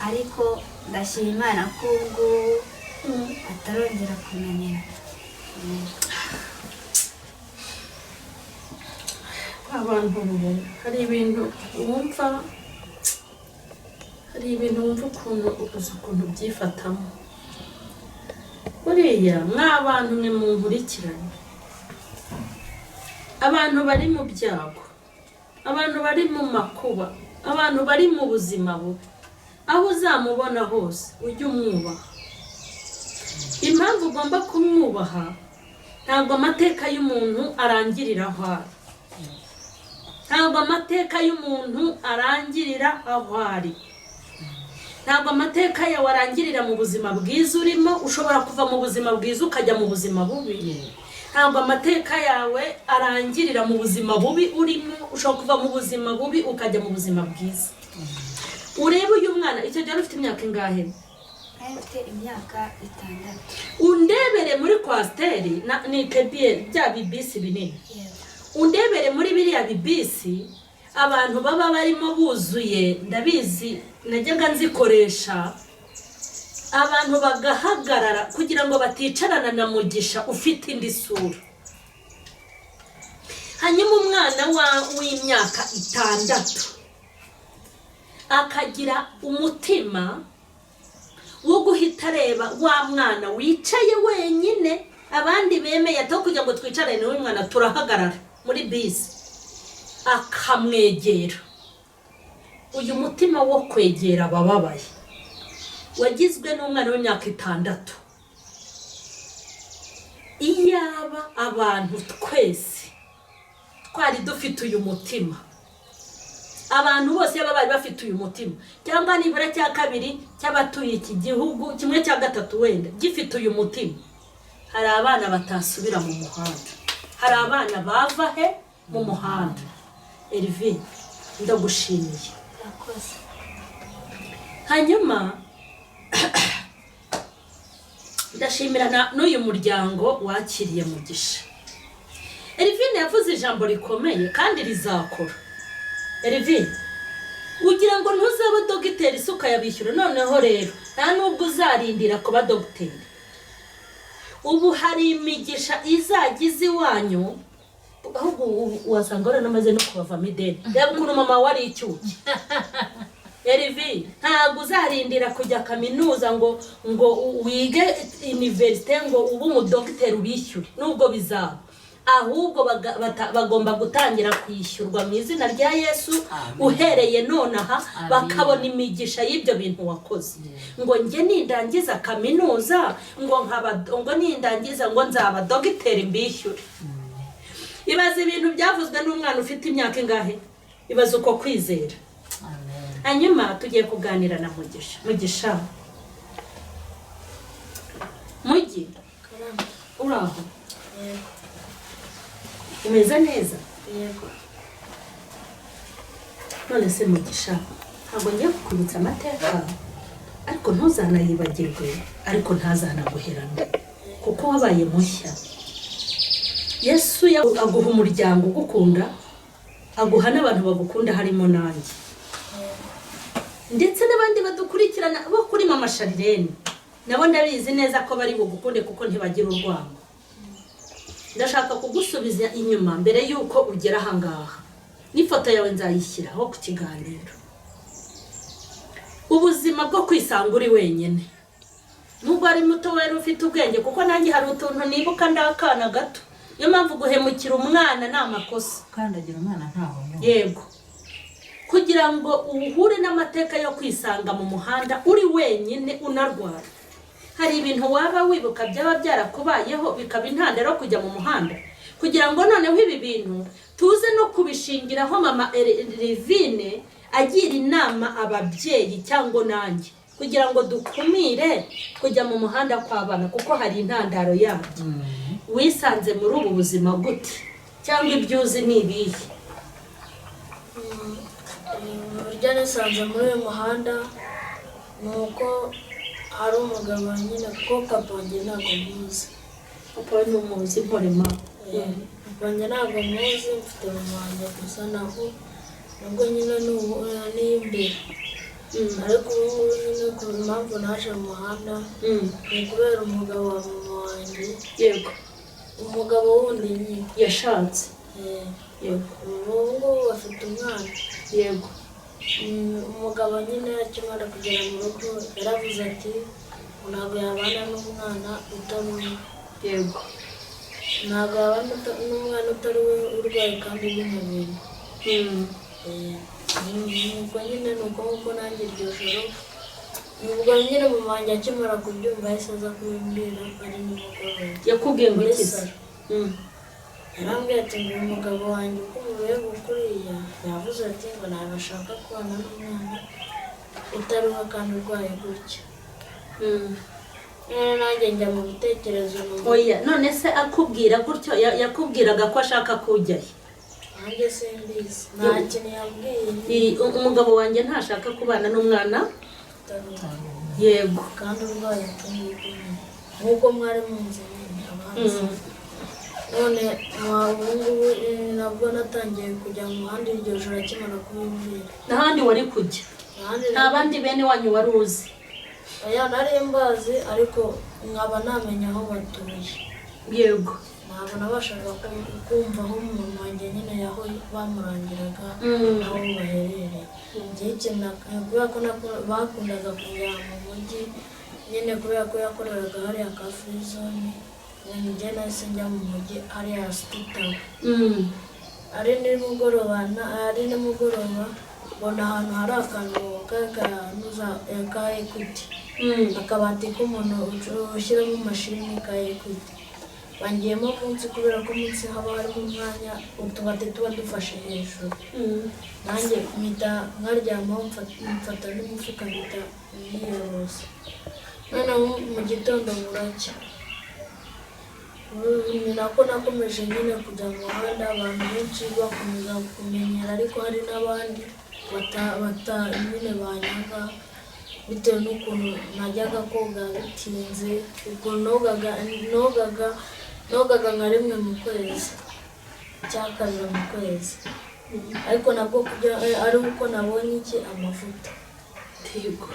S3: ariko ndashima Imana ko ubwo atarongera kunanira
S1: abantu hari ibintu wumva ukuntu byifatamo buriya mw'abantu mwe munkurikiranye abantu bari mu byago, abantu bari mu makuba, abantu bari mu buzima bubi, aho uzamubona hose ujye umwubaha. Impamvu ugomba kumwubaha, ntabwo amateka y'umuntu arangirira aho ari. Ntabwo amateka y'umuntu arangirira aho ari. Ntabwo amateka yawe arangirira mu buzima bwiza urimo, ushobora kuva mu buzima bwiza ukajya mu buzima bubi. Ntabwo amateka yawe arangirira mu buzima bubi urimo, ushobora kuva mu buzima bubi ukajya mu buzima bwiza. Urebe uyu mwana, icyo gihe ufite imyaka ingahe?
S3: Afite imyaka 6.
S1: Undebere muri kwasiteri ni kebiye bya bibisi binini. Undebere muri biriya bibisi abantu baba barimo buzuye, ndabizi najyaga nzikoresha, abantu bagahagarara kugira ngo baticarana na Mugisha ufite indi sura. Hanyuma umwana w'imyaka 6 akagira umutima wo guhita areba wa mwana wicaye wenyine, abandi bemeye ato kugira ngo twicarane n'uyu mwana, turahagarara muri bisi, akamwegera. Uyu mutima wo kwegera abababaye wagizwe n'umwana w'imyaka 6. Iyaba abantu twese twari dufite uyu mutima, abantu bose yaba bari bafite uyu mutima, cyangwa nibura cya kabiri cy'abatuye iki gihugu, kimwe cya gatatu wenda gifite uyu mutima, hari abana batasubira mu muhanda, hari abana bava he mu muhanda. Elvin, ndagushimiye. Hanyuma ndashimira n'uyu muryango wakiriye Mugisha. Elvin yavuze ijambo rikomeye kandi rizakora. Elvin, ugira ngo ntuzaba dogiteri isuka yabishyura, noneho rero nta nubwo uzarindira kuba dogiteri. Ubu hari imigisha izagize iwanyu, ahubwo wasanga uranamaze no kubavamo ideni. Reba ukuntu mama wari icyuki. Elvin, ntabwo uzarindira kujya kaminuza ngo wige universite ngo ube umudogiteri ubishyure, nubwo bizaba. Ahubwo bagomba gutangira kwishyurwa mu izina rya Yesu. Uhereye nonaha bakabona imigisha y'ibyo bintu wakoze. Ngo njye nindangiza kaminuza ngo nindangiza ngo nzaba dogiteri mbishyure. Ibaze ibintu byavuzwe n'umwana ufite imyaka ingahe? Ibaze uko kwizera. Hanyuma tugiye kuganira na Mugisha. Mugisha, Mugi, uraho?
S4: Yego.
S1: Umeze neza?
S4: Yego.
S1: None se Mugisha, ntabwo ngiye kukwibutsa amateka, ariko ntuzanayibagirwe, ariko ntazanaguherane, kuko wabaye mushya. Yesu aguha umuryango ugukunda, aguha n'abantu bagukunda harimo nanjye, ndetse n'abandi badukurikirana bo kuri mama Sharirene, nabo ndabizi neza ko bari bugukunde kuko ntibagira urwango. Ndashaka kugusubiza inyuma mbere yuko ugera ahangaha. N'ifoto yawe nzayishyiraho ku kiganiro. Ubuzima bwo kwisanga uri wenyine, nubwo ari muto wari ufite ubwenge, kuko nanjye hari utuntu nibuka ndakana gato. Niyo mpamvu guhemukira umwana ni amakosa.
S2: Kandagira umwana ntaho.
S1: Yego, kugira ngo uhure n'amateka yo kwisanga mu muhanda uri wenyine unarwara, hari ibintu waba wibuka byaba byarakubayeho bikaba intandaro kujya mu muhanda, kugira ngo noneho ibi bintu tuze no kubishingiraho mama Elvine agira inama ababyeyi cyangwa nanjye, kugira ngo dukumire kujya mu muhanda kw'abana, kuko hari intandaro yabyo. Wisanze muri ubu buzima gute, cyangwa ibyo uzi ni ibihe?
S4: Burya nisanze muri uyu muhanda ni uko hari umugabo nyine, kuko papa wanjye ntabwo muzi.
S1: Papa we n'umuzi mporema.
S4: Papa wanjye ntabwo muzi, mfite mama wanjye gusa, nabwo nyine ni imbere. Ariko ubu ngubu nyine ku mpamvu naje mu muhanda ni ukubera umugabo wa mama wanjye.
S1: Yego.
S4: Umugabo wundi nyine
S1: yashatse. Yego.
S4: Ubu ngubu bafite umwana.
S1: Yego.
S4: Umugabo nyine akimara kugera mu rugo yaravuze ati ntabwo yabana n'umwana utabona.
S1: Yego.
S4: ntabwo wabana n'umwana utari we urwaye kandi w'umubiri. Ubwo nyine ni uko nguko nanjye iryo joro ubwo nyine mu wanjye akimara kubyumva yahise aza kubimbwira ari nimugoroba.
S1: yakubwiye ngo iki se?
S4: yarambwiye ati ngo umugabo wanjye uko umubiye kuriya yavuze ati ngo ntabwo ashaka kubana n'umwana utari we kandi urwaye gutya. nanjye njya mu bitekerezo
S1: oya none se akubwira gutyo yakubwiraga ko ashaka kujyayo?
S4: nanjye simbizi nta kintu yabwiye.
S1: umugabo wanjye ntashaka kubana n'umwana yego
S4: kandi urwaye nk'uko mwari muzi nyine abanza. none ubungubu nabwo natangiye kujya mu muhanda iryo joro akimara kubimbwira.
S1: n'ahandi wari kujya? nta bandi bene wanyu wari uzi?
S4: oya nari mbazi ariko nkaba namenya aho batuye.
S1: yego
S4: ntabwo nabashaga kumva aho umuntu wanjye nyine yaho bamurangiraga aho baherereye. igihe kubera ko bakundaga kujya mu mujyi nyine kubera ko yakoreraga hariya ka free zone njye nahise njya mu mujyi hariya hospital. ari nimugoroba mbona ahantu hari akantu ka Equity, akabati k'umuntu ushyiramo mashini ka Equity. bangiyemo munsi kubera ko munsi haba harimo umwanya utubati tuba dufashe hejuru. nanjye mpita nkaryamaho mfata n'umufuka mpita niyorosa. noneho mu gitondo buracya ni nako nakomeje nyine kujya mu muhanda. abantu benshi bakomeza kumenyera ariko hari n'abandi nyine banyaga bitewe n'ukuntu najyaga koga bitinze. ubwo nogaga nka rimwe mu kwezi cyangwa kabiri mu kwezi, ariko nabwo ari uko nabonye amavuta.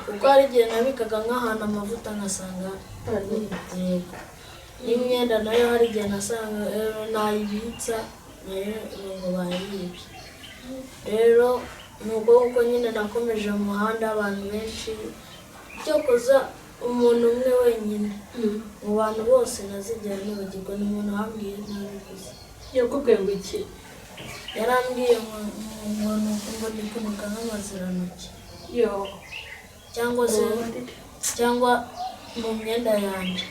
S4: kuko hari igihe nabikaga nk'ahantu amavuta nkasanga yego n'imyenda nayo hari igihe nasanga nayibitsa nayo ngo bayibye. rero ni uko nyine nakomeje mu muhanda abantu benshi. cyokoza umuntu umwe wenyine mu bantu bose nazigera nibagirwa ni umuntu wambwiye ntabivuze.
S1: yakubwiye ngo iki?
S4: yarambwiye ngo ndi kunuka nk'amazirantoki cyangwa mu myenda yanjye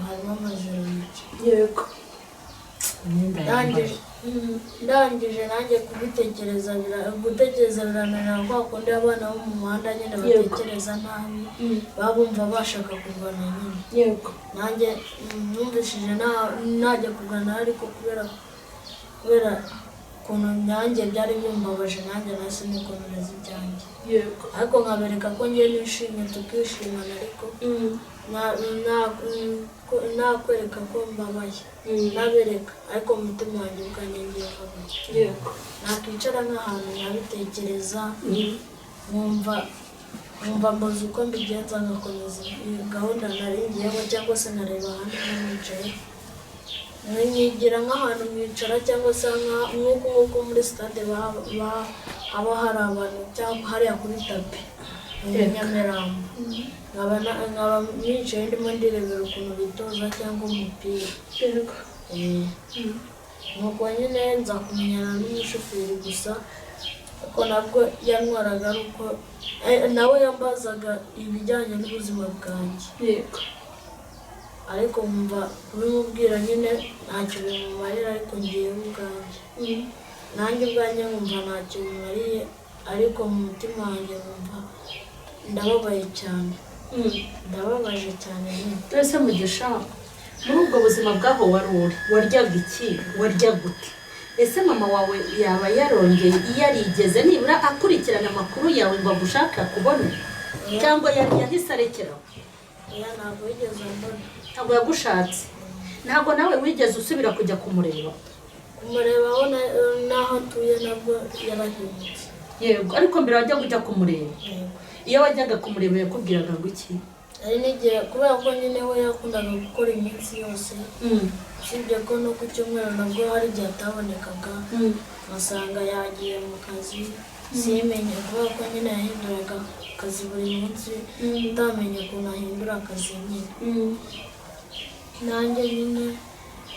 S4: harimo amazirantoki.
S1: yego
S4: ndangije nanjye gutekereza birananira kwa kundi abana bo mu muhanda nyine batekereza nabi babumva bashaka kurwana nyine.
S1: yego
S4: nanjye numvishije najya kurwana ariko kubera ukuntu nanjye byari bimbabaje nanjye nahise nikomereza ibyanjye.
S1: yego
S4: ariko nkabereka ko ngiye nishimye tukishimana ariko nakwereka ko mbabaye nabereka ariko mu mutima wanjye ubwanjye ngiye kubabaye.
S1: yego
S4: nakwicara nk'ahantu nkabitekereza nkumva mbuze uko mbigenza ngakomeza gahunda nari ngiyemo cyangwa se nkareba ahandi nkanicaye nkigira nk'ahantu mwicara cyangwa se nk'uko muri stade haba hari abantu cyangwa hariya kuri tapi Nyamirambo nkaba nicaye ndimo ndirebera ukuntu bitoza cyangwa umupira. nuko nyine nza kumenyana n'umushoferi gusa kuko nabwo yantwaraga ari uko nawe yambazaga ibijyanye n'ubuzima bwanjye.
S1: yego
S4: ariko nkumva kubimubwira nyine ntacyo bimumarira ariko ngiye ubwanjye nanjye ubwanjye nkumva ntacyo bimariye ariko mu mutima wanjye nkumva ndababaye cyane. ndababaje cyane nyine.
S1: ese Mugisha muri ubwo buzima bwaho wari uri waryaga iki? warya gute? ese mama wawe yaba yarongeye yarigeze nibura akurikirana amakuru yawe ngo agushaka kubona cyangwa yahise arekeraho?
S4: ntabwo wigeze mbona.
S1: ntabwo yagushatse? ntabwo nawe wigeze usubira kujya kumureba
S4: aho n'aho atuye nabwo yarahindutse?
S1: yego ariko mbere wajya kujya kumureba? iyo wajyaga kumureba yakubwiraga ngo iki?
S4: hari n'igihe kubera ko nyine we yakundaga gukora iminsi yose usibye ko no ku cyumweru nabwo hari igihe atabonekaga ngasanga yagiye mu kazi simenye kubera ko nyine yahinduraga akazi buri munsi utamenye ukuntu ahindura akazi nyine. nanjye nyine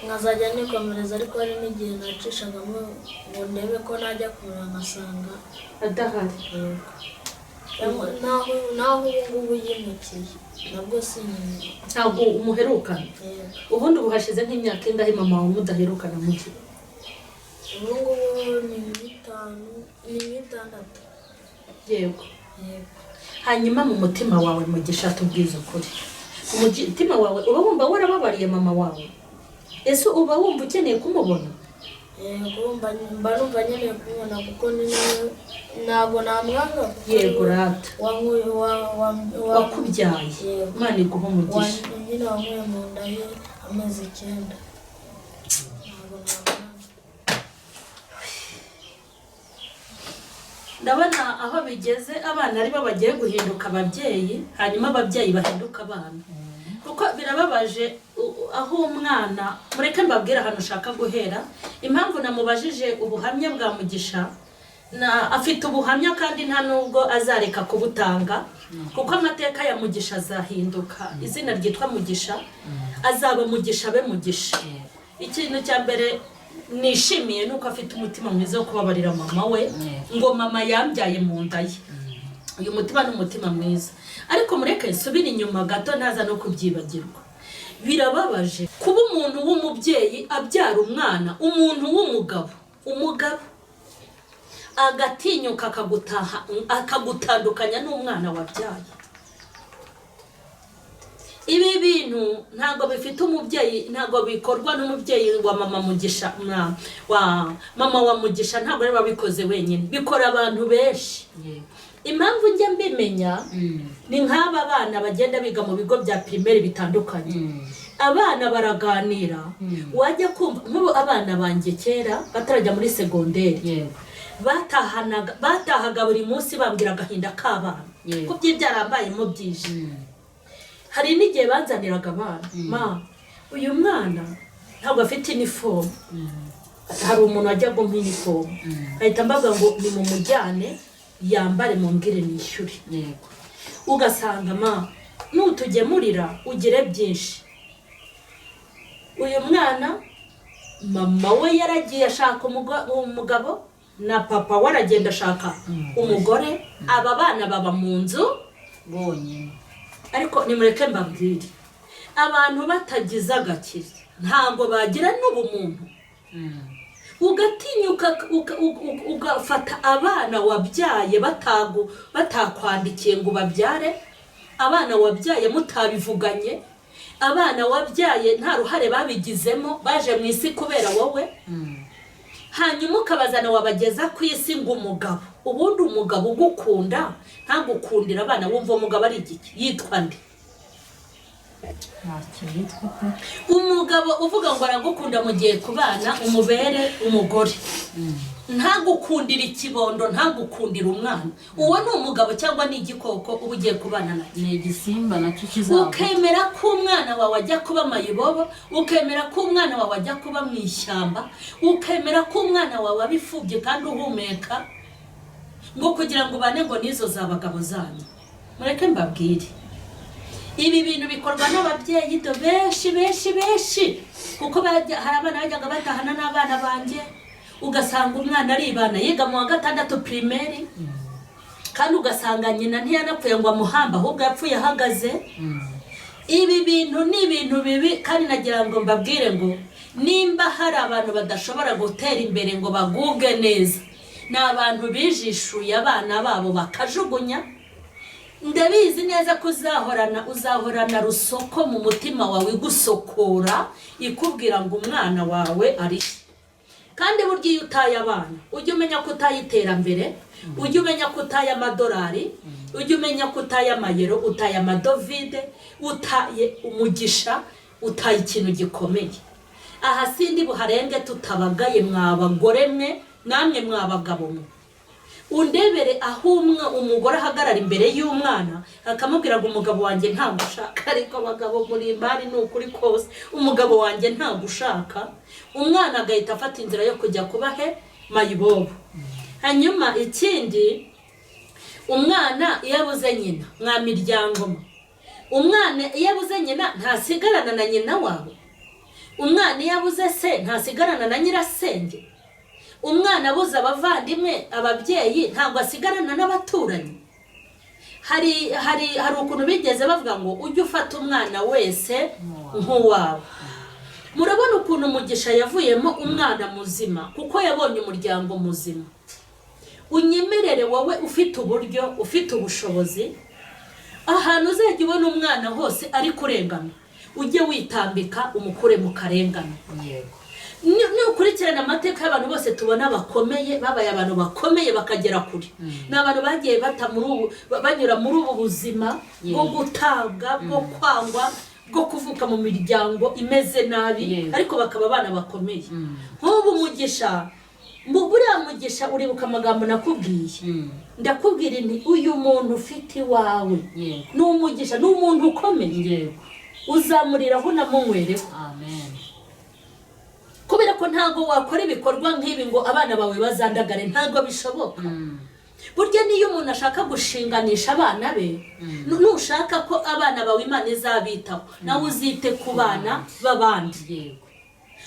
S4: nkazajya nikomereza ariko hari n'igihe nacishagamo ngo ndebe ko najya kumureba nkasanga
S1: adahari.
S4: naho ubu ngubu yimukiye nabwo sinyine.
S1: Ntabwo umuherukana? Ubundi ubu hashize nk'imyaka ingahe mama wawe mudaherukana mu gihe?
S4: Ubu ngubu ni 6.
S1: Yego. Hanyuma mu mutima wawe Mugisha tubwiza ukuri, umutima wawe uba wumva warababariye mama wawe? Ese uba wumva ukeneye kumubona?
S4: Yego mba numva nkeneye kumubona kuko ni nawe ntabwo namwanga.
S1: Yego rata wakubyaye, Imana iguha umugisha.
S4: Nyine wankuye mu nda ye amezi 9.
S1: Ndabona aho bigeze abana ari bo bagiye guhinduka ababyeyi, hanyuma ababyeyi bahinduka abana. Kuko birababaje aho umwana, mureke mbabwira ahantu ushaka guhera. Impamvu namubajije ubuhamya bwa Mugisha, afite ubuhamya kandi nta nubwo azareka kubutanga, kuko amateka ya Mugisha azahinduka. Izina ryitwa Mugisha azaba Mugisha be Mugisha. Ikintu cya mbere nishimiye nuko afite umutima mwiza wo kubabarira mama we, ngo mama yambyaye mu nda ye. Uyu mutima ni umutima mwiza. Ariko mureke nsubire inyuma gato ntaza no kubyibagirwa. Birababaje kuba umuntu w'umubyeyi abyara umwana, umuntu w'umugabo, umugabo agatinyuka akagutandukanya n'umwana wabyaye. Ibi bintu ntago bifite umubyeyi, ntago bikorwa n'umubyeyi wa mama Mugisha, mama wa Mugisha ntago ari babikoze wenyine, bikora abantu benshi. Impamvu njye mbimenya ni nk'aba bana bagenda biga mu bigo bya primaire bitandukanye. Abana baraganira, wajya kumva nk'ubu abana banjye kera batarajya muri secondaire, batahaga buri munsi bambwira agahinda k'abana ko by'ibyarambayemo byije. Hari n'igihe banzaniraga abana, uyu mwana ntabwo afite uniform, hari umuntu wajya gumpa uniform, ahita mbaga ngo ni mu mujyane yambare mumbwire nishyure. Ugasanga nutugemurira ugire byinshi. Uyu mwana mama we yaragiye ashaka umugabo na papa waragenda ashaka umugore, aba bana baba mu nzu bonyine. Ariko nimureke mbabwire, abantu batagize agakire ntabwo bagira n'ubumuntu. Ugatinyuka ugafata abana wabyaye batakwandikiye ngo babyare, abana wabyaye mutabivuganye, abana wabyaye nta ruhare babigizemo, baje mu isi kubera wowe. Hanyuma ukabazana wabageza ku isi ngo umugabo, ubundi umugabo ugukunda ntagukundira abana, wumva umugabo ari igiki? Yitwa nde? Umugabo uvuga ngo aragukunda mu gihe kubana umubere umugore, ntagukundira ikibondo, ntagukundira umwana, uwo ni umugabo cyangwa ni igikoko uba ugiye kubana nayo?
S2: Ni igisimba nacyo kizaba.
S1: Ukemera ko umwana wawe ajya kuba mayibobo, ukemera ko umwana wawe ajya kuba mu ishyamba, ukemera ko umwana wawe abifubye kandi uhumeka, ngo kugira ngo ubane ngo nizo zabagabo zanyu. Mureke mbabwire, ibi bintu bikorwa n'ababyeyi benshi, kuko hari abana bajyaga batahana n'abana banjye, ugasanga umwana aribana yiga mu wa 6 primaire, kandi ugasanga nyina ntiyanapfuye ngo amuhamba, ahubwo yapfuye ahagaze. Ibi bintu ni ibintu bibi, kandi nagira ngo mbabwire ngo nimba hari abantu badashobora gutera imbere ngo baguge neza, ni abantu bijishuye abana babo bakajugunya. Ndabizi neza ko uzahorana rusoko mu mutima wawe igusokora, ikubwira ngo umwana wawe ari. Kandi burya iyo utaye abana ujye umenya ko utaye iterambere, ujye umenya ko utaye amadolari, ujye umenya ko utaye amayero, utaye amadovide, utaye umugisha, utaye ikintu gikomeye. Aha sindi buharenge tutabagaye mwabagore mwe, namwe mwabagabo mwe. Undebere aho umugore ahagarara imbere y'umwana akamubwira ngo umugabo wanjye ntagushaka, ariko abagabo muri imari ni ukuri kose, umugabo wanjye ntagushaka, umwana agahita afata inzira yo kujya kuba mayibobo. Hanyuma ikindi, umwana iyo abuze nyina, mwa miryango, umwana iyo abuze nyina ntasigarana na nyina wawe. umwana iyo abuze se ntasigarana na nyirasenge, umwana abuze abavandimwe ababyeyi ntabwo asigarana n'abaturanyi. hari ukuntu bigeze bavuga ngo ujye ufata umwana wese nk'uwawe. Murabona ukuntu Mugisha yavuyemo umwana muzima kuko yabonye umuryango muzima. Unyemerere wowe ufite uburyo, ufite ubushobozi, ahantu uzajya ubona umwana hose ari kurengana ujye witambika umukure mu karengane. Nukurikirana amateka y'abantu bose tubona bakomeye, babaye abantu bakomeye bakagera kure, ni abantu bagiye banyura muri ubu buzima bwo gutabwa, bwo kwangwa, bwo kuvuka mu miryango imeze nabi, ariko bakaba abana bakomeye. Nk'ubu Mugisha, buriya Mugisha uribuka amagambo nakubwiye, ndakubwira nti uyu muntu ufite iwawe ni umugisha, ni umuntu ukomeye, uzamuriraho unamunywereho. Amen. Kubera ko ntago wakora ibikorwa nk'ibi ngo abana bawe bazandagare, ntago bishoboka. Burya niyo umuntu ashaka gushinganisha abana be, nushaka ko abana bawe Imana izabitaho, nawe uzite ku bana b'abandi.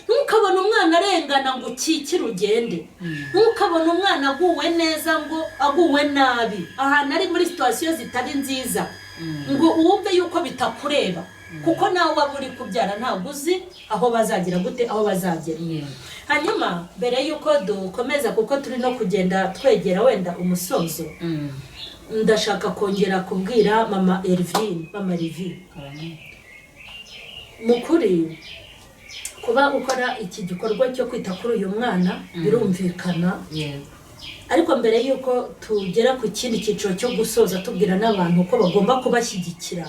S1: Ntukabona umwana arengana ngo ukikire ugende, ntukabona umwana aguwe neza ngo aguwe nabi, ahantu ari muri situasiyo zitari nziza ngo wumve yuko bitakureba, kuko nawe waba uri kubyara ntabwo uzi aho bazagira gute, aho bazagera. Hanyuma mbere yuko dukomeza, kuko turi no kugenda twegera wenda umusozo, ndashaka kongera kubwira mama Elvine, mama Livi, mukuri kuba ukora iki gikorwa cyo kwita kuri uyu mwana birumvikana. Ariko mbere yuko tugera ku kindi cyiciro cyo gusoza tubwira n'abantu ko bagomba kubashyigikira,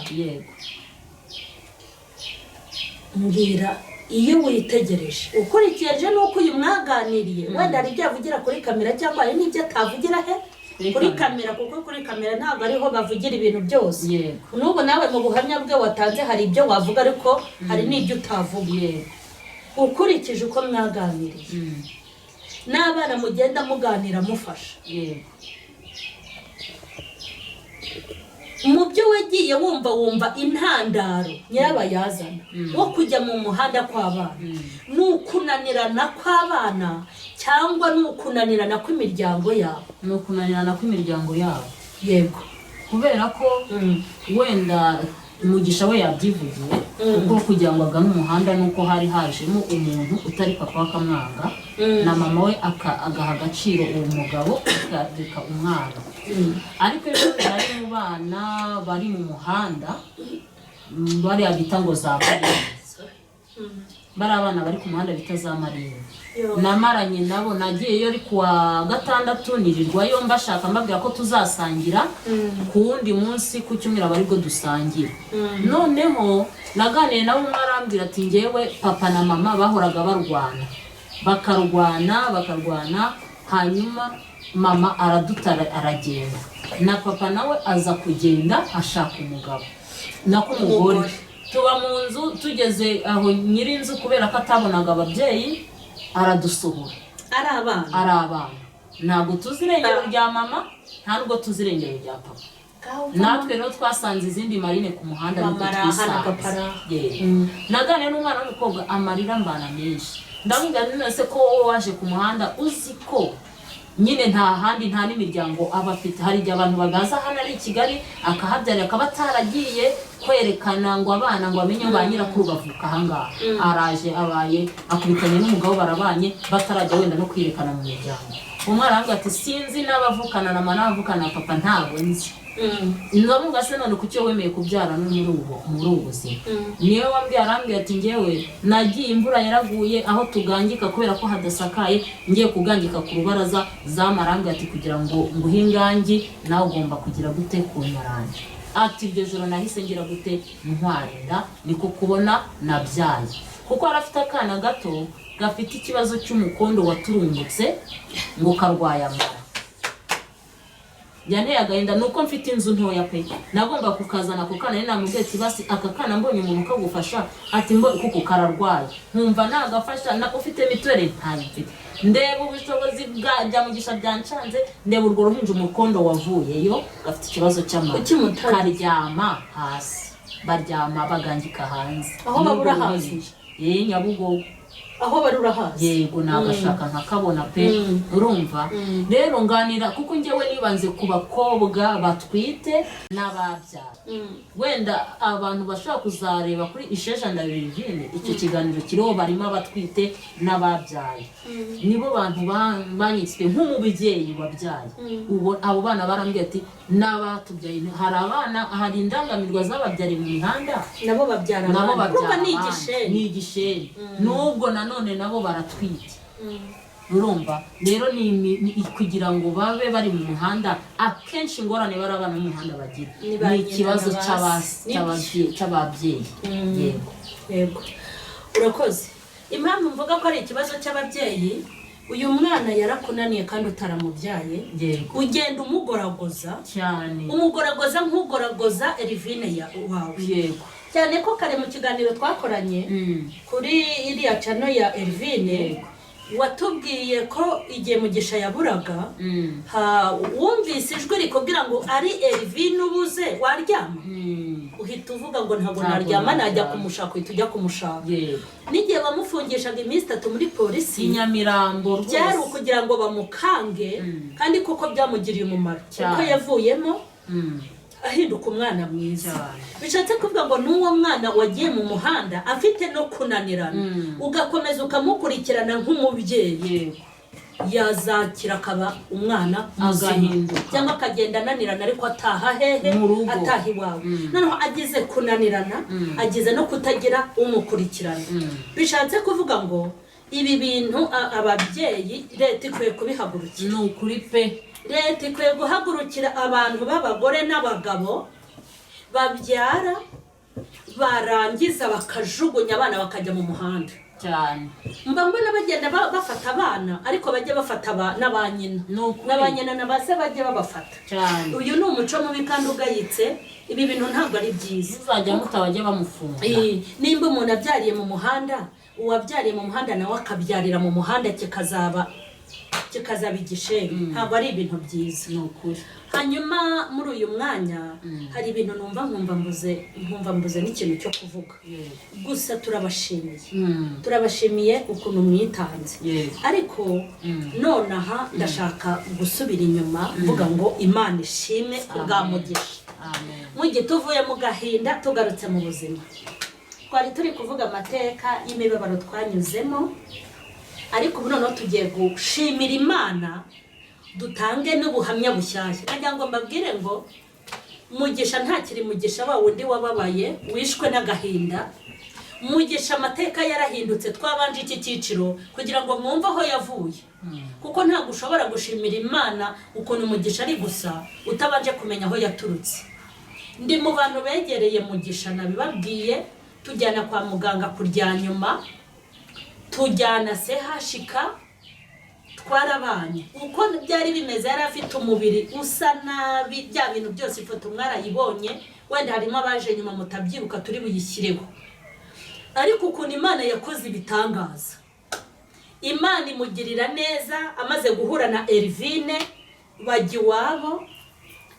S1: mbwira iyo witegereje ukurikije nuko uyu mwaganiriye, wenda hari ibyo avugira kuri kamera cyangwa hari n'ibyo atavugira kuri kamera, kuko kuri kamera ntabwo ariho bavugira ibintu byose. N'ubu nawe mu buhamya bwe watanze hari ibyo wavuga, ariko hari n'ibyo utavuga. Ukurikije uko mwaganiriye n'abana mugenda muganira mufasha, mu byo wagiye wumva intandaro nyirabayazana wo kujya mu muhanda kw'abana, n'ukunanirana kw'abana cyangwa n'ukunanirana kw'imiryango yabo?
S2: N'ukunanirana kw'imiryango yabo.
S1: Yego.
S2: Kubera ko wenda Mugisha we yabyivugiye, kuko kugira ngo agane umuhanda nuko hari hajemo umuntu utari papa w'akamwanga, na mama we agaha agaciro uwo mugabo akareka umwana. Ariko iyo bari mu bana bari mu muhanda, bari abita ngo za Marinzi, bari abana bari ku muhanda bita za Marinzi, namaranye nabo, nagiyeyo ari kuwa gatandatu nirirwayo mbashaka, mbabwira ko tuzasangira ku wundi munsi ku cyumweru aba aribwo dusangira. Noneho naganiye nabo, umwe arambwira ati njyewe papa na mama bahoraga bakarwana, hanyuma mama aradutara aragenda, na papa nawe aza kugenda ashaka umugabo nako umugore. Tuba mu nzu, tugeze aho nyirinzu kubera ko atabonaga ababyeyi aradusohora. Ari abana ntabwo tuzi irengero rya mama, nta nubwo tuzi irengero rya papa. Natwe rero twasanze izindi marine ku muhanda naganira n'umwana w'umukobwa, amarira mbana menshi. Ndamubwira none ko wowe waje ku muhanda uzi ko nyine nta handi, nta n'imiryango aba afite. Hari igihe abantu bagaza hano ari i Kigali akahabyarira, akaba ataragiye kwerekana ngo abana ngo amenye ba nyirakuru bavuka ahangaha. Araje abaye akubitanye n'umugabo, barabanye batarajya wenda no kwirekana mu miryango. Umwana aravuga ati sinzi n'abavukana na mama n'abavukana na papa ntabwo nzi. Ndavuga se none kucyo wemeye kubyara no muri ubu buzima? Niyo wambwiye, arambwiye ati njyewe nagiye imvura yaraguye aho tugangika kubera ko hadasakaye, ngiye kugangika ku rubaraza, zamarambwiye ati kugira ngo nguhingangi nawe ugomba kugira gute kunyarange. Ati iryo joro nahise ngira gute ntwarenda, niko kubona nabyaye. Kuko arafite akana gato gafite ikibazo cy'umukondo waturumbutse ngo karwaye amara. Yane agahinda nuko mfite inzu ntoya pe, nagomba kukazana ku kana, namubwiye ati basi aka kana mbonye umuntu ukagufasha, ati mbo kuko kararwaye, nkumva nagafasha, na ufite mituweli ntayo mfite. Ndeba ubushobozi bwa Mugisha byancanze, ndeba urwo ruhinja umukondo wavuyeyo gafite ikibazo cy'amara, karyama hasi, baryama bagangika hanze,
S1: aho babura hasi.
S2: Nyabugogo
S1: aho bari urahazi.
S2: yego nagashaka nkakabona pe urumva rero nganira kuko njyewe nibanze ku bakobwa batwite n'ababyara wenda abantu bashaka kuzareba kuri Isheja Ndabirivine icyo kiganiro kiriho barimo abatwite n'ababyaye nibo bantu banyitse nk'umubyeyi wabyaye ubu abo bana barambwiye ati n'abatubyaye hari abana hari indangamirwa z'ababyari mu mihanda
S1: nabo babyara
S2: ni igisheri nubwo none nabo baratwite urumva rero ni kugira ngo babe bari mu muhanda akenshi ingorane bari abana mu muhanda bagira ni ikibazo cy'ababyeyi
S1: yego urakoze impamvu mvuga ko ari ikibazo cy'ababyeyi uyu mwana yarakunaniye kandi utaramubyaye ugenda umugoragoza
S2: cyane
S1: nk'ugoragoza Elvine wawe
S2: yego
S1: cyane ko kare mu kiganiro twakoranye kuri iriya channel ya Elvine watubwiye ko igihe Mugisha yaburaga wumvise ijwi rikubwira ngo ari Elvine ubuze waryama uhita uvuga ngo ntabwo naryama najya kumushaka uhita ujya kumushaka n'igihe bamufungishaga iminsi 3 muri polisi
S2: Nyamirambo
S1: byari ukugira ngo bamukange kandi koko byamugiriye umumaro kuko yavuyemo ahinduka umwana mwiza bishatse kuvuga ngo n'uwo mwana wagiye mu muhanda afite no kunanirana ugakomeza ukamukurikirana nk'umubyeyi yazakira akaba umwana
S2: agahinduka
S1: cyangwa akagenda ananirana ariko ataha hehe ataha iwawe noneho agize kunanirana agize no kutagira umukurikirana bishatse kuvuga ngo ibi bintu ababyeyi leta ikwiye kubihagurukira
S2: ni ukuri pe
S1: leta ikwiye guhagurukira abantu b'abagore n'abagabo babyara barangiza bakajugunya abana bakajya mu muhanda
S2: cyane
S1: mba mbona bagenda bafata abana ariko bajye bafata n'abanyina na base bajye babafata
S2: cyane
S1: uyu ni umuco mubi kandi ugayitse ibi bintu ntabwo ari byiza
S2: uzajya mutabajya bamufunga
S1: nimba umuntu abyariye mu muhanda uwabyariye mu muhanda nawe akabyarira mu muhanda kikazaba igisheri ntabwo ari ibintu byiza
S2: ni ukuri
S1: hanyuma muri uyu mwanya hari ibintu nkumva mbuze n'ikintu cyo kuvuga gusa turabashimiye ukuntu mwitanze ariko nonaha ndashaka gusubira inyuma mvuga ngo Imana ishimwe ubwa Mugisha mu gihe tuvuye mu gahinda tugarutse mu buzima twari turi kuvuga amateka y'imibabaro twanyuzemo ariko ubu noneho tugiye gushimira Imana dutange n'ubuhamya bushyashya nagira ngo mbabwire ngo Mugisha ntakiri Mugisha wa wundi wababaye wishwe n'agahinda Mugisha amateka yarahindutse twabanje iki cyiciro kugira ngo mwumve aho yavuye kuko ntabwo ushobora gushimira Imana ukuntu Mugisha ari gusa utabanje kumenya aho yaturutse ndi mu bantu begereye Mugisha nabibabwiye tujyana kwa muganga kurya nyuma tujyana CHK twarabanye uko byari bimeze yari afite umubiri usa nabi bya bintu byose ifoto mwarayibonye wenda harimo abaje nyuma mutabyibuka turi buyishyireho ariko ukuntu Imana yakoze ibitangaza Imana imugirira neza amaze guhura na Elvine bajya iwabo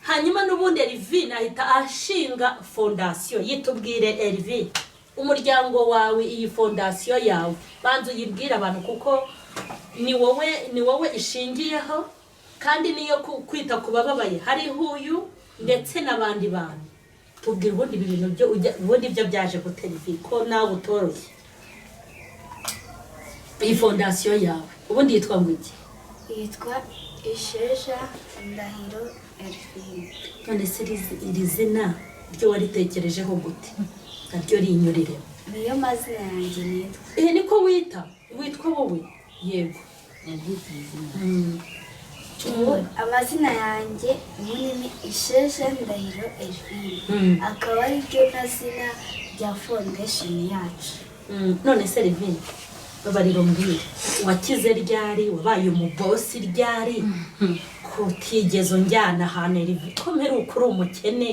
S1: hanyuma n'ubundi Elvine ahita ashinga fondasiyo yitubwire Elvine umuryango wawe iyi fondasiyo yawe banza uyibwira abantu kuko ni wowe ishingiyeho kandi niyo kwita ku bababaye hariho uyu ndetse n'abandi bantu tubwire ubundi ibi bintu ubundi byo byaje gutera ko nawe utoroshye iyi fondasiyo yawe ubundi yitwa ngo iki
S3: yitwa Isheja Ndahiro Elvine
S1: none se iri zina ryo waritekerejeho gute naryo rinyurire
S3: niyo mazina yanjye nitwa
S1: niko witwa wowe yego
S3: amazina yanjye ubundi ni Isheja Ndahiro Elvine akaba ari ryo zina rya foundation yacu
S1: none se Elvine babariro mbwira wakize ryari wabaye umubosi ryari kutigeze njyana ahantu Elvine ko mperuka uri umukene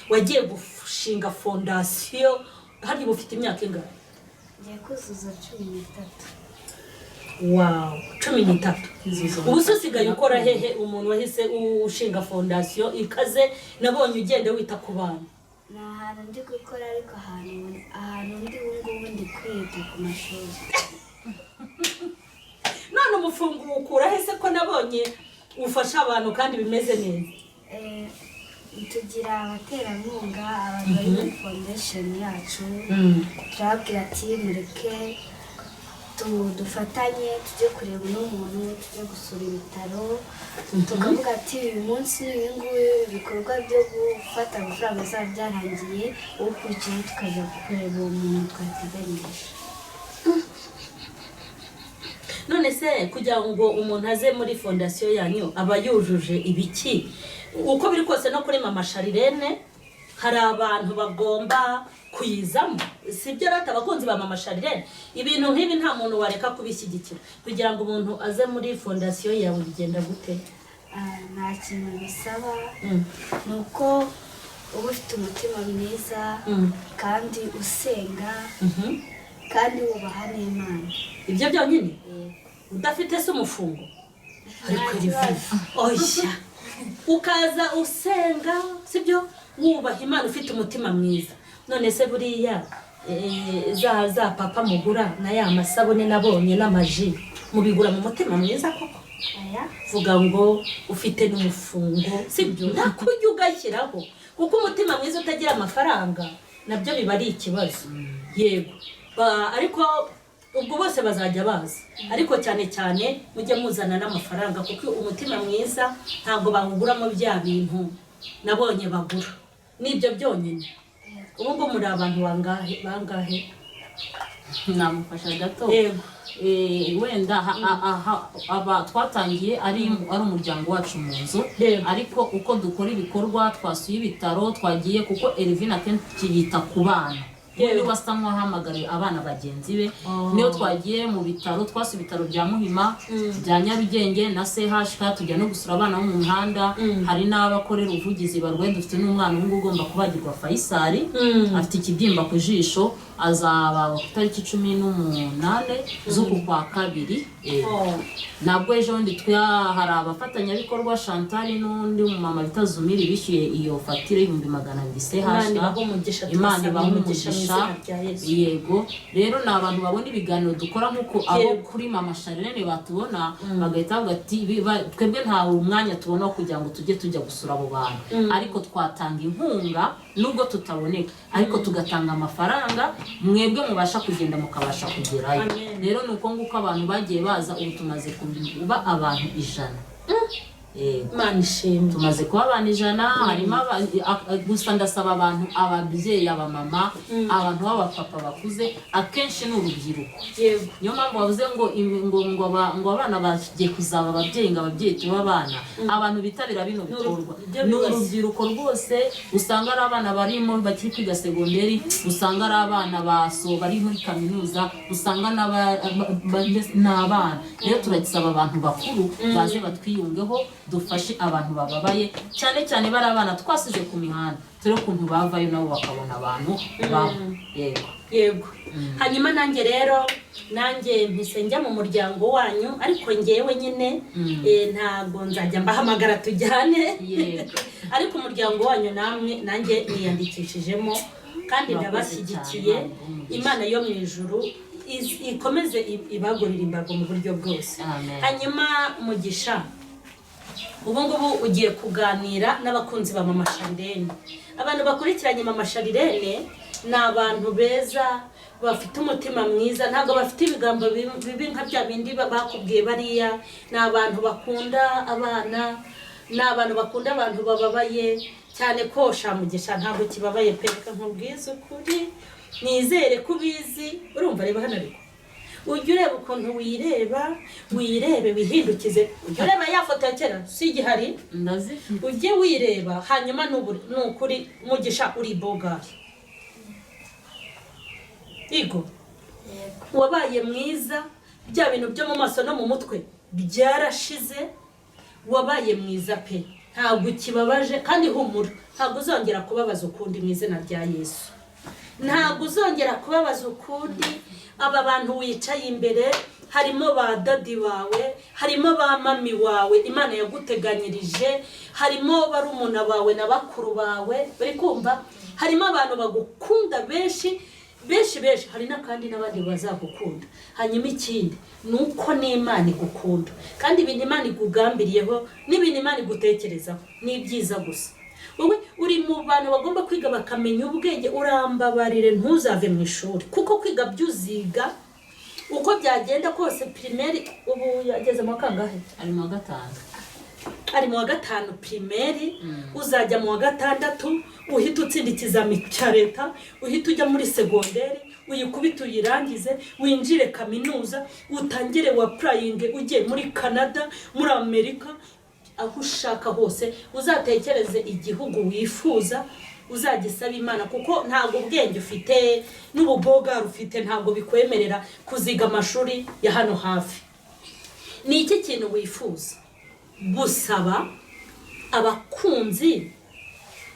S1: wagiye gushinga fondasiyo hari bufite imyaka ingana
S3: ngiye kuzuza 13
S1: wow 13 ubu usigaye ukora hehe umuntu wahise ushinga fondasiyo ikaze nabonye ugende wita ku bantu
S3: ni ahantu ndi gukora ariko ahantu ndi ngubu ndi kwiga kwita ku mashuri.
S1: none umufungo ukura hese ko nabonye ufasha abantu kandi bimeze neza?
S3: Tugira abaterankunga abantu bari muri foundation yacu, turababwira ati mureke dufatanye tujye kureba n'umuntu, tujye gusura ibitaro, tukavuga ati uyu munsi uyu nguyu ibikorwa byo gufata amafaranga bizaba byarangiye, ukurikiyeho tukajya kureba uwo muntu twateganyije.
S1: none se kugira ngo umuntu aze muri fondasiyo yanyu aba yujuje ibiki? uko biri kose no kuri mama Sharirene hari abantu bagomba kuyizamo, sibyo rata abakunzi ba mama Sharirene? Ibintu nk'ibi nta muntu wareka kubishyigikira. kugira ngo umuntu aze muri fondasiyo yawe bigenda gute?
S3: Nta kintu bisaba, ni uko uba ufite umutima mwiza kandi usenga kandi wubaha n'Imana.
S1: Ibyo byonyine? Udafite se umufungo? ariko riviva oya ukaza usenga, sibyo? wubaha Imana ufite umutima mwiza. none se buriya za papa mugura na ya masabune nabonye n'amaji mubigura mu mutima mwiza koko? vuga ngo ufite n'umufungo, sibyo? nakujya ugashyiraho, kuko umutima mwiza utagira amafaranga nabyo biba ari ikibazo. yego ariko ubwo bose bazajya baza, ariko cyane cyane mujye muzana n'amafaranga, kuko umutima mwiza ntabwo bawuguramo bya bintu nabonye bagura. nibyo byonyine. ubu ngo muri abantu bangahe?
S2: namufasha gato.
S1: yego
S2: wenda aba twatangiye ari umuryango wacu mu nzu, ariko uko dukora ibikorwa twasuye ibitaro twagiye, kuko Elvin akenshi yita ku bana, undi wasa nk'uwahamagariye abana bagenzi be. niyo twagiye mu bitaro, twasuye ibitaro bya Muhima, bya Nyarugenge na CHK, tujya no gusura abana bo mu mihanda. hari n'abakorera ubuvugizi barwaye, dufite n'umwana umwe ugomba kubagirwa Faisal, afite ikibyimba ku jisho, azaba ku itariki 18 z'uku kwa kabiri. nabwo ejo ndi hari abafatanyabikorwa Chantal n'undi mama bita Zumiri bishyuye iyo fatire $200 CHK. Imana ibamugisha. yego rero ni abantu babona ibiganiro dukora, nk'uko abo kuri mama Sharirene batubona bagahita bavuga ati twebwe nta umwanya tubona wo kugira ngo tujya gusura abo bantu, ariko twatanga inkunga nubwo tutaboneka, ariko tugatanga amafaranga, mwebwe mubasha kugenda mukabasha kugerayo. rero ni uko nguko abantu bagiye baza, ubu tumaze kuba abantu 100.
S1: Imana ishimwe,
S2: tumaze kuba abantu 100. harimo gusa ndasaba abantu, ababyeyi, abamama, abantu b'abapapa bakuze, akenshi ni urubyiruko. niyo mpamvu bavuze ngo abana bagiye kuzaba ababyeyi, ngo ababyeyi tuba abana. abantu bitabira bino bikorwa ni urubyiruko rwose. usanga ari abana barimo bakiri kwiga segonderi, usanga ari abana bari muri kaminuza, usanga n'abana. rero turagisaba abantu bakuru baze batwiyungeho, dufashe abantu bababaye, cyane cyane bari abana twasize ku mihanda, turi ukuntu bavayo nabo bakabona abantu
S1: yego. hanyuma nanjye mpise njya mu muryango wanyu, ariko ngewe nyine ntabwo nzajya mbahamagara tujyane, ariko umuryango wanyu nanjye niyandikishijemo, kandi ndabashyigikiye. Imana yo mu ijuru ikomeze ibagurira imbago mu buryo bwose. hanyuma Mugisha, ubu ngubu ugiye kuganira n'abakunzi ba mama Sharirene. abantu bakurikiranye mama Sharirene ni abantu beza, bafite umutima mwiza, ntabwo bafite ibigambo bibi nka bya bindi bakubwiye bariya. ni abantu bakunda abana, ni abantu bakunda abantu bababaye cyane. ko Mugisha ntabwo kibabaye pe, reka nkubwize ukuri, nizere ko ubizi. urumva reba hano, ariko ujye ureba ukuntu wirebe, wihindukize. ujye ureba ya foto ya kera, si igihari, ujye wireba. hanyuma nukuri Mugisha uri bogari, Igo wabaye mwiza, bya bintu byo mu maso no mu mutwe byarashize, wabaye mwiza pe, ntabwo kibabaje. kandi humura, ntabwo uzongera kubabaza ukundi mu izina rya Yesu. ntabwo uzongera kubabaza ukundi. aba bantu wicaye imbere harimo ba dadi bawe, harimo ba mami wawe Imana yaguteganyirije, harimo barumuna bawe na bakuru bawe, bari kumva, harimo abantu bagukunda benshi. benshi hari n'akandi n'abandi bazagukunda. Hanyuma ikindi nuko n'Imana igukunda kandi ibintu Imana igugambiriyeho n'ibintu Imana igutekerezaho ni byiza gusa. Wowe uri mu bantu bagomba kwiga bakamenya ubwenge. Urambabarire ntuzave mu ishuri kuko kwiga byuziga uko byagenda kose. Primaire ubu yageze mu kangahe?
S2: ari mu gatanu.
S1: Ari mu wa gatanu primaire. Uzajya mu wa gatandatu uhita utsinda ikizami cya leta, uhita ujya muri secondaire, uyikubita uyirangize, winjire kaminuza, utangire wa praying ujye muri Canada, muri Amerika, aho ushaka hose. Uzatekereze igihugu wifuza, uzagisaba Imana kuko ntago ubwenge ufite n'ububoga ufite ntago bikwemerera kuziga amashuri ya hano hafi. Ni iki kintu wifuza gusaba abakunzi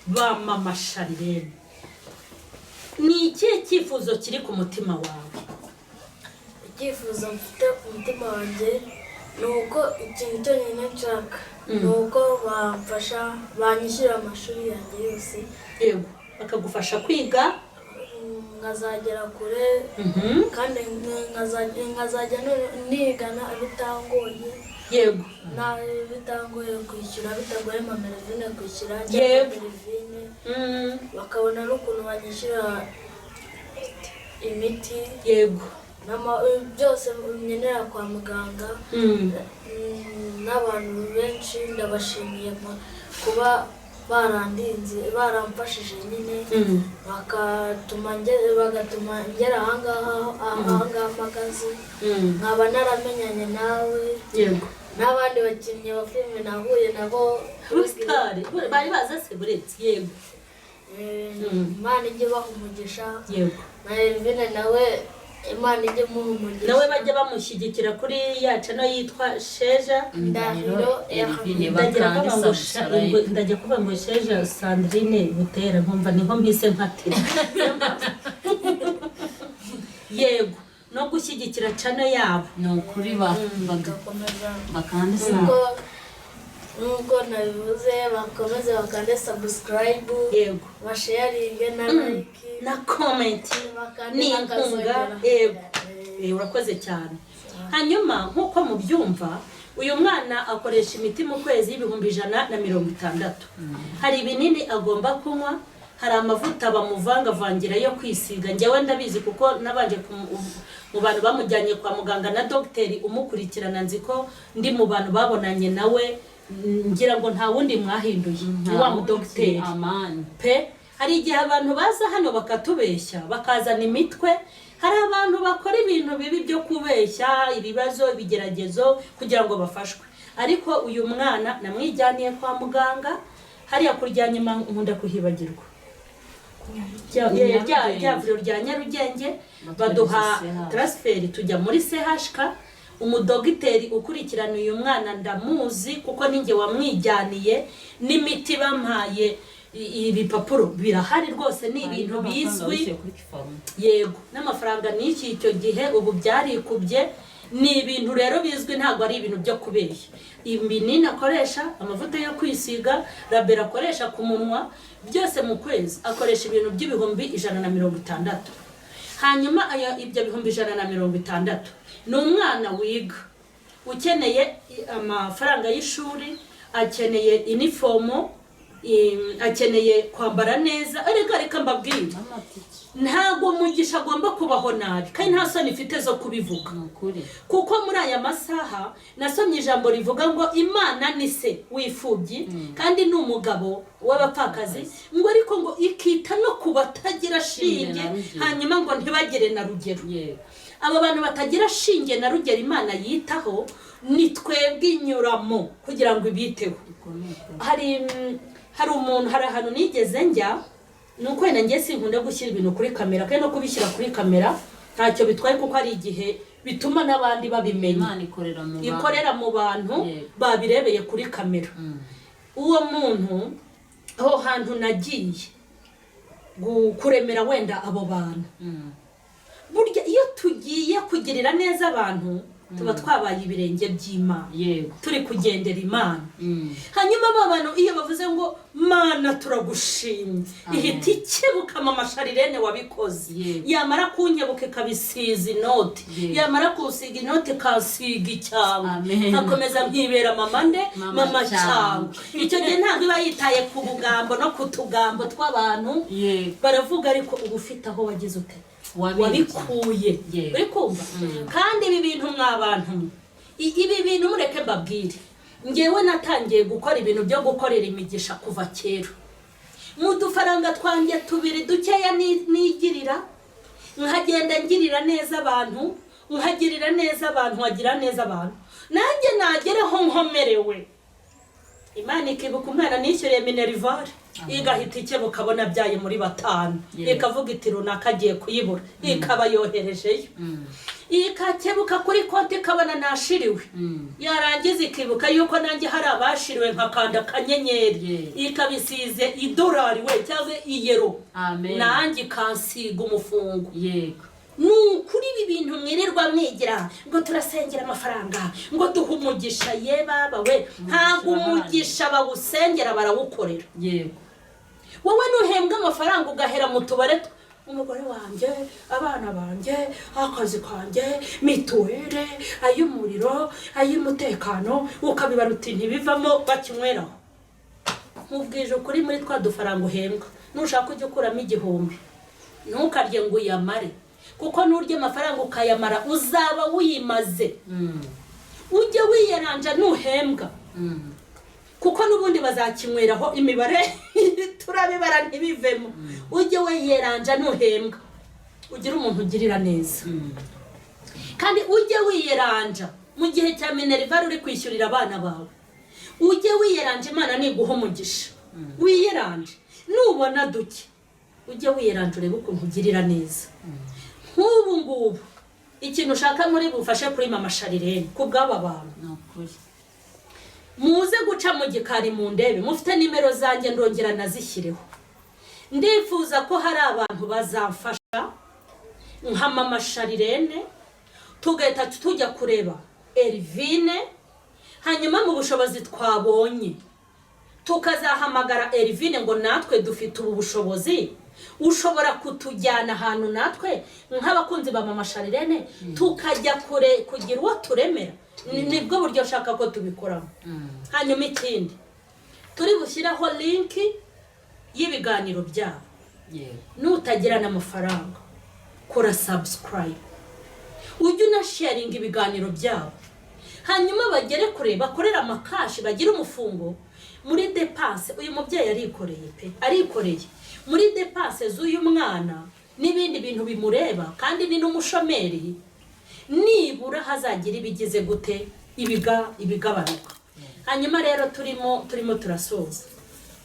S1: ba Mama Charlene? Ni iki cyifuzo kiri ku mutima wawe?
S4: Icyifuzo mfite ku mutima wanjye ni uko ikintu cyonyine nshaka ni uko bamfasha banyishyura amashuri yanjye yose.
S1: Yego, bakagufasha kwiga
S4: nkazagera kure kandi nkazajya nigana bitangoye.
S1: Yego,
S4: bitangoye kwishyura, bitagoye Mamerivine kwishyura
S1: Yego.
S4: Mamerivine bakabona n'ukuntu banyishyura imiti.
S1: Yego,
S4: byose nkenera kwa muganga. N'abantu benshi ndabashimiye kuba baramfashije nyine bagatuma ngera ahangaha mpagaze. Nkaba naramenyanye nawe.
S1: yego.
S4: N'abandi bakinnyi ba filime nahuye nabo
S1: Bari baza se buretse. Yego,
S4: Imana ijye baha umugisha.
S1: yego.
S4: Na Elvine nawe Imana ijye muha umugisha.
S1: Nawe bajya bamushyigikira kuri ya channel yitwa Sheja
S4: Ndahiro
S2: Elvine
S1: ndajya kuvuga ngo Sheja Sandrine Butera nkumva niho mpise nkatira. Yego, no gushyigikira channel yabo.
S2: ni ukuri bakandisa
S4: nubwo nabivuze bakomeze bakande subscribe.
S1: Yego,
S4: basharinge na like
S1: na comment ni inkunga. Yego, urakoze cyane. Hanyuma nkuko mubyumva uyu mwana akoresha imiti mu kwezi y'ibihumbi 160. Hari ibinini agomba kunywa, hari amavuta bamuvangavangira yo kwisiga. Njyewe ndabizi kuko nabanje mu bantu bamujyanye kwa muganga na dogiteri umukurikirana. Nziko ndi mu bantu babonanye nawe, ngira ngo nta wundi mwahinduye wa mu dogiteri.
S2: Amani
S1: Pe hari igihe abantu baza hano bakatubeshya bakazana imitwe. Hari abantu bakora ibintu bibi byo kubeshya ibibazo ibigeragezo kugira ngo bafashwe. Ariko uyu mwana namwijyaniye kwa muganga, hariya kuryanye nkunda kuhibagirwa. Rya vuriro rya Nyarugenge baduha transfer tujya muri CHK. Umudogiteri ukurikirana uyu mwana ndamuzi kuko ninjye wamwijyaniye. N'imiti bampaye ibipapuro birahari rwose, ni ibintu bizwi. Yego, n'amafaranga n'iki icyo gihe ubu byarikubye. Ni ibintu rero bizwi, ntabwo ari ibintu byo kubeshya. Ibinini akoresha, amavuta yo kwisiga, labera akoresha ku munwa, byose mu kwezi akoresha ibintu by'ibihumbi 160. Hanyuma ibyo bihumbi 160 ni umwana wiga ukeneye amafaranga y'ishuri, akeneye uniform, akeneye kwambara neza. Reka mbabwire, ntago mugisha agomba kubaho nabi kandi nta soni ifite zo kubivuga. Kuko muri aya masaha nasomye ijambo rivuga ngo Imana ni se wifubyi kandi ni umugabo w'abapfakazi, ngo ariko ngo ikita no kubatagira shinge, hanyuma ngo ntibagire na rugero. Aba bantu batagira shinge na rugero Imana yitaho ni twebwe inyuramo kugira ngo ibiteho. Hari umuntu, hari ahantu nigeze njya, nuko wenda ngiye sinkunda gushyira ibintu kuri kamera kandi no kubishyira kuri kamera ntacyo bitwaye kuko ari igihe bituma n'abandi babimenya. Ikorera mu bantu babirebeye kuri kamera. Uwo muntu aho hantu nagiye kuremera wenda abo bantu. Burya iyo tugiye kugirira neza abantu tuba twabaye ibirenge by'Imana
S2: yego
S1: turi kugendera Imana. Hanyuma abantu iyo bavuze ngo Mana turagushimye ihita ikebuka mama Sharirene wabikoze, yamara kunkebuka kabisiza inoti, yamara kusiga inoti kasiga icyangwe, akomeza nkibera mama nde mama cyangwe. Icyo gihe ntabwo iba yitaye ku bugambo no kutugambo tw'abantu, baravuga ariko ubu ufite aho wagize ute wabikuye. Uri kumva? Kandi ibi bintu mw'abantu, ibi bintu mureke mbabwire, ngewe natangiye gukora ibintu byo gukorera imigisha kuva kera. Mu dufaranga twanjye tubiri dukeya nigirira, nkagenda ngirira neza abantu, nkagirira neza abantu, nkagira neza abantu, nanjye nagereho nkomerewe. Imana ikibuka umwana nishyuriye minerivare, igahita ikebuka abona byaye muri 5, ikavuga iti runaka agiye kuyibura, ikaba yoherejeyo. Ikakebuka kuri konti ikabona nashiriwe, yarangiza ikibuka yuko nanjye hari abashiriwe nkakanda akanyenyeri, ikabisize $1 we cyangwa iyero, nanjye ikansiga umufungo. Yego nukuri ibi bintu mwirirwa mwigira ngo turasengera amafaranga ngo duhe umugisha, ye baba we ntabwo umugisha bawusengera barawukorera. Yego wowe nuhembwa amafaranga ugahera mu tubare, umugore wanjye, abana banjye, akazi kanjye, mituwere, ay'umuriro, ay'umutekano, ukabibara uti ntibivamo bakinyweraho. Mubwije ukuri muri twa dufaranga uhembwa, nushaka ujya ukuramo 1000 ntukarye ngo uyamare, kuko nurya amafaranga ukayamara uzaba wimaze. Ujye wiyaranja nuhembwa, kuko nubundi bazakinyweraho imibare turabibara ntibivemo. Ujye wiyeranja nuhembwa, ugira umuntu ugirira neza. Kandi ujye wiyeranja mu gihe cya minerivare uri kwishyurira abana bawe, ujye wiyeranja Imana niguha umugisha. Wiyeranje nubona duke, ujye wiyeranja urebe ukuntu ugirira neza. Nk'ubu ngubu ikintu ushaka muri bufashe kuri mama Sharirene kubw'aba bantu, muze guca mu gikari mu ndebe, mufite nimero zanjye ndongera nazishyireho. Ndifuza ko hari abantu bazamfasha nka mama Sharirene, tugahita tujya kureba Elvine, hanyuma mu bushobozi twabonye tukazahamagara Elvine ngo natwe dufite ubu bushobozi, ushobora kutujyana ahantu natwe nk'abakunzi ba mama Sharirene tukajya kure kugira uwo turemera. Nibwo buryo shaka ko tubikoramo. Hanyuma ikindi turi bushyiraho link y'ibiganiro byabo. Nutagira n'amafaranga kora subscribe, ujye unasharinga ibiganiro byabo, hanyuma bagere kure, bakorera amakashi, bagira umufungo muri depense. Uyu mubyeyi arikoreye pe, arikoreye muri depense z'uyu mwana n'ibindi bintu bimureba, kandi ni n'umushomeri. Nibura hazagira ibigize gute ibigabanuka. Hanyuma rero turimo turasoza,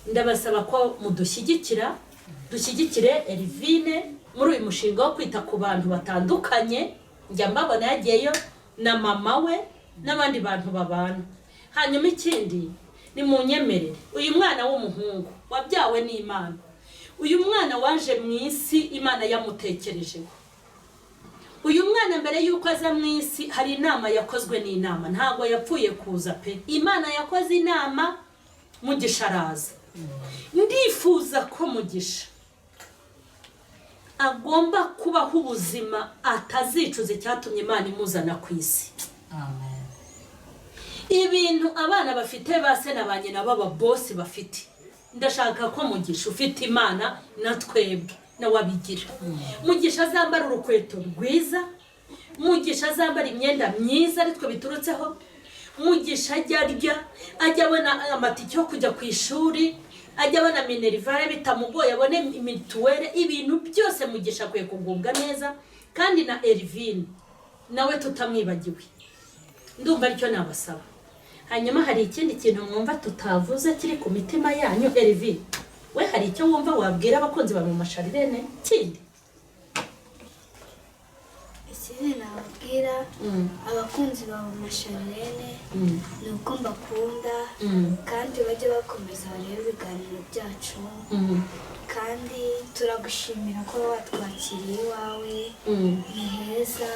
S1: ndabasaba ko mudushyigikira, dushyigikire Elvine muri uyu mushinga wo kwita ku bantu batandukanye. Njya mbabona yagiyeyo na mama we n'abandi bantu babana. Hanyuma ikindi ni munyemerere, uyu mwana w'umuhungu wabyawe n'Imana, uyu mwana waje mu isi Imana yamutekerejeho. Uyu mwana mbere yuko aza mu isi hari inama yakozwe n'Imana, ntago yapfuye kuza pe. Imana yakoze inama, Mugisha araza. Ndifuza ko Mugisha agomba kubaho ubuzima atazicuza icyatumye Imana imuzana ku isi. Amen. Ibintu abana bafite base na ba nyina baba boss bafite, ndashaka ko Mugisha ufite Imana na twebwe na wabigira. Mugisha azambara urukweto rwiza, Mugisha azambara imyenda myiza ari twe biturutseho, Mugisha ajya arya, ajya abona amatike yo kujya ku ishuri, ajya abona minerivare bitamugoye, abone mituwere, ibintu byose Mugisha akwiye kugubwa neza. Kandi na Elvine nawe tutamwibagiwe, ndumva aricyo nabasaba. Hanyuma hari ikindi kintu mwumva tutavuze kiri ku mitima yanyu. Elvine, we hari icyo wumva wabwira abakunzi ba mama Sharirene kindi?
S3: Ikindi nababwira abakunzi ba mama Sharirene ni uko mbakunda, kandi bajye bakomeza barebe ibiganiro byacu. Kandi turagushimira ko watwakiriye iwawe, ni heza.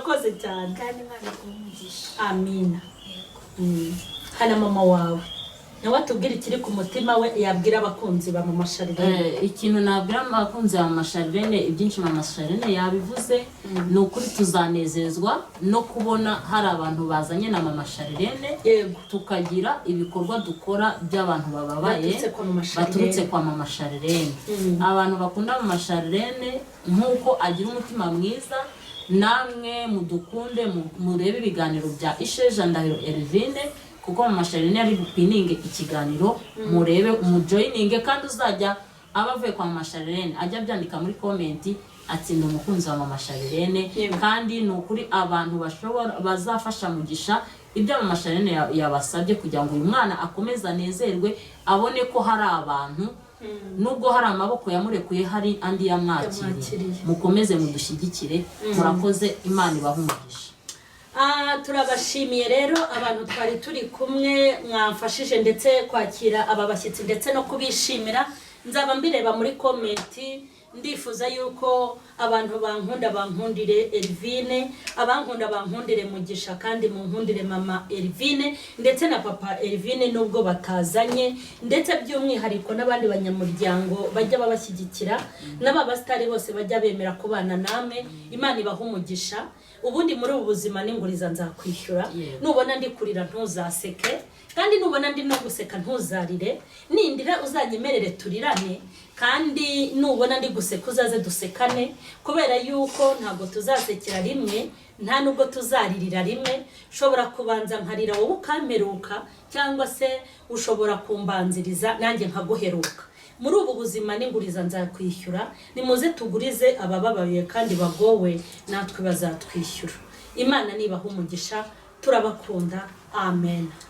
S1: urakoze cyane
S3: kandi Imana iguhe umugisha.
S1: amina.
S3: Yego.
S1: hana mama wawe nawe atubwira ikiri ku mutima we yabwira abakunzi ba mama Charlene.
S2: Ikintu nabwira abakunzi ba mama Charlene, ibyinshi mama Charlene yabivuze, ni ukuri tuzanezezwa no kubona hari abantu bazanye na mama Charlene,
S1: yego
S2: tukagira ibikorwa dukora by'abantu bababaye baturutse kwa mama Charlene. Abantu bakunda mama Charlene nk'uko agira umutima mwiza, namwe mudukunde murebe ibiganiro bya Isheja Ndahiro Elvine, kuko mama Charlene ari bupininge ikiganiro, murebe umujoyininge, kandi uzajya abavuye kwa mama Charlene ajya byandika muri komenti ati ndi umukunzi wa mama Charlene. Kandi ni ukuri abantu bashobora bazafasha mugisha ibyo mama Charlene yabasabye, kugira ngo uyu mwana akomeze anezerwe, abone ko hari abantu nubwo hari amaboko yamurekuye hari andi yamwakiriye. Mukomeze mudushyigikire, murakoze, Imana ibahe umugisha.
S1: Turabashimiye rero abantu twari turi kumwe, mwamfashije ndetse kwakira aba bashyitsi ndetse no kubishimira. Nzaba mbireba muri komenti, ndifuza yuko abantu bankundire Elvine, abankunda bankundire Mugisha, kandi munkundire mama Elvine ndetse na papa Elvine nubwo batazanye, ndetse by'umwihariko n'abandi banyamuryango bajya babashyigikira, n'ababasitari bose bajya bemera kubana namwe. Imana ibahe umugisha. Ubundi muri ubu buzima n'inguriza nzakwishyura. Nubona ndi kurira ntuzaseke, kandi nubona ndi no guseka ntuzarire. Nindira uzanyemerere turirane, kandi nubona ndi guseka uzaze dusekane, kubera yuko ntabwo tuzasekera rimwe, nta nubwo tuzaririra rimwe. Ushobora kubanza nkarira wowe ukamperuka, cyangwa se ushobora kumbanziriza nanjye nkaguheruka. Muri ubu buzima n'inguriza nzakwishyura. Nimuze tugurize abababaye kandi bagowe, natwe bazatwishyura. Imana nibaha umugisha, turabakunda. Amen.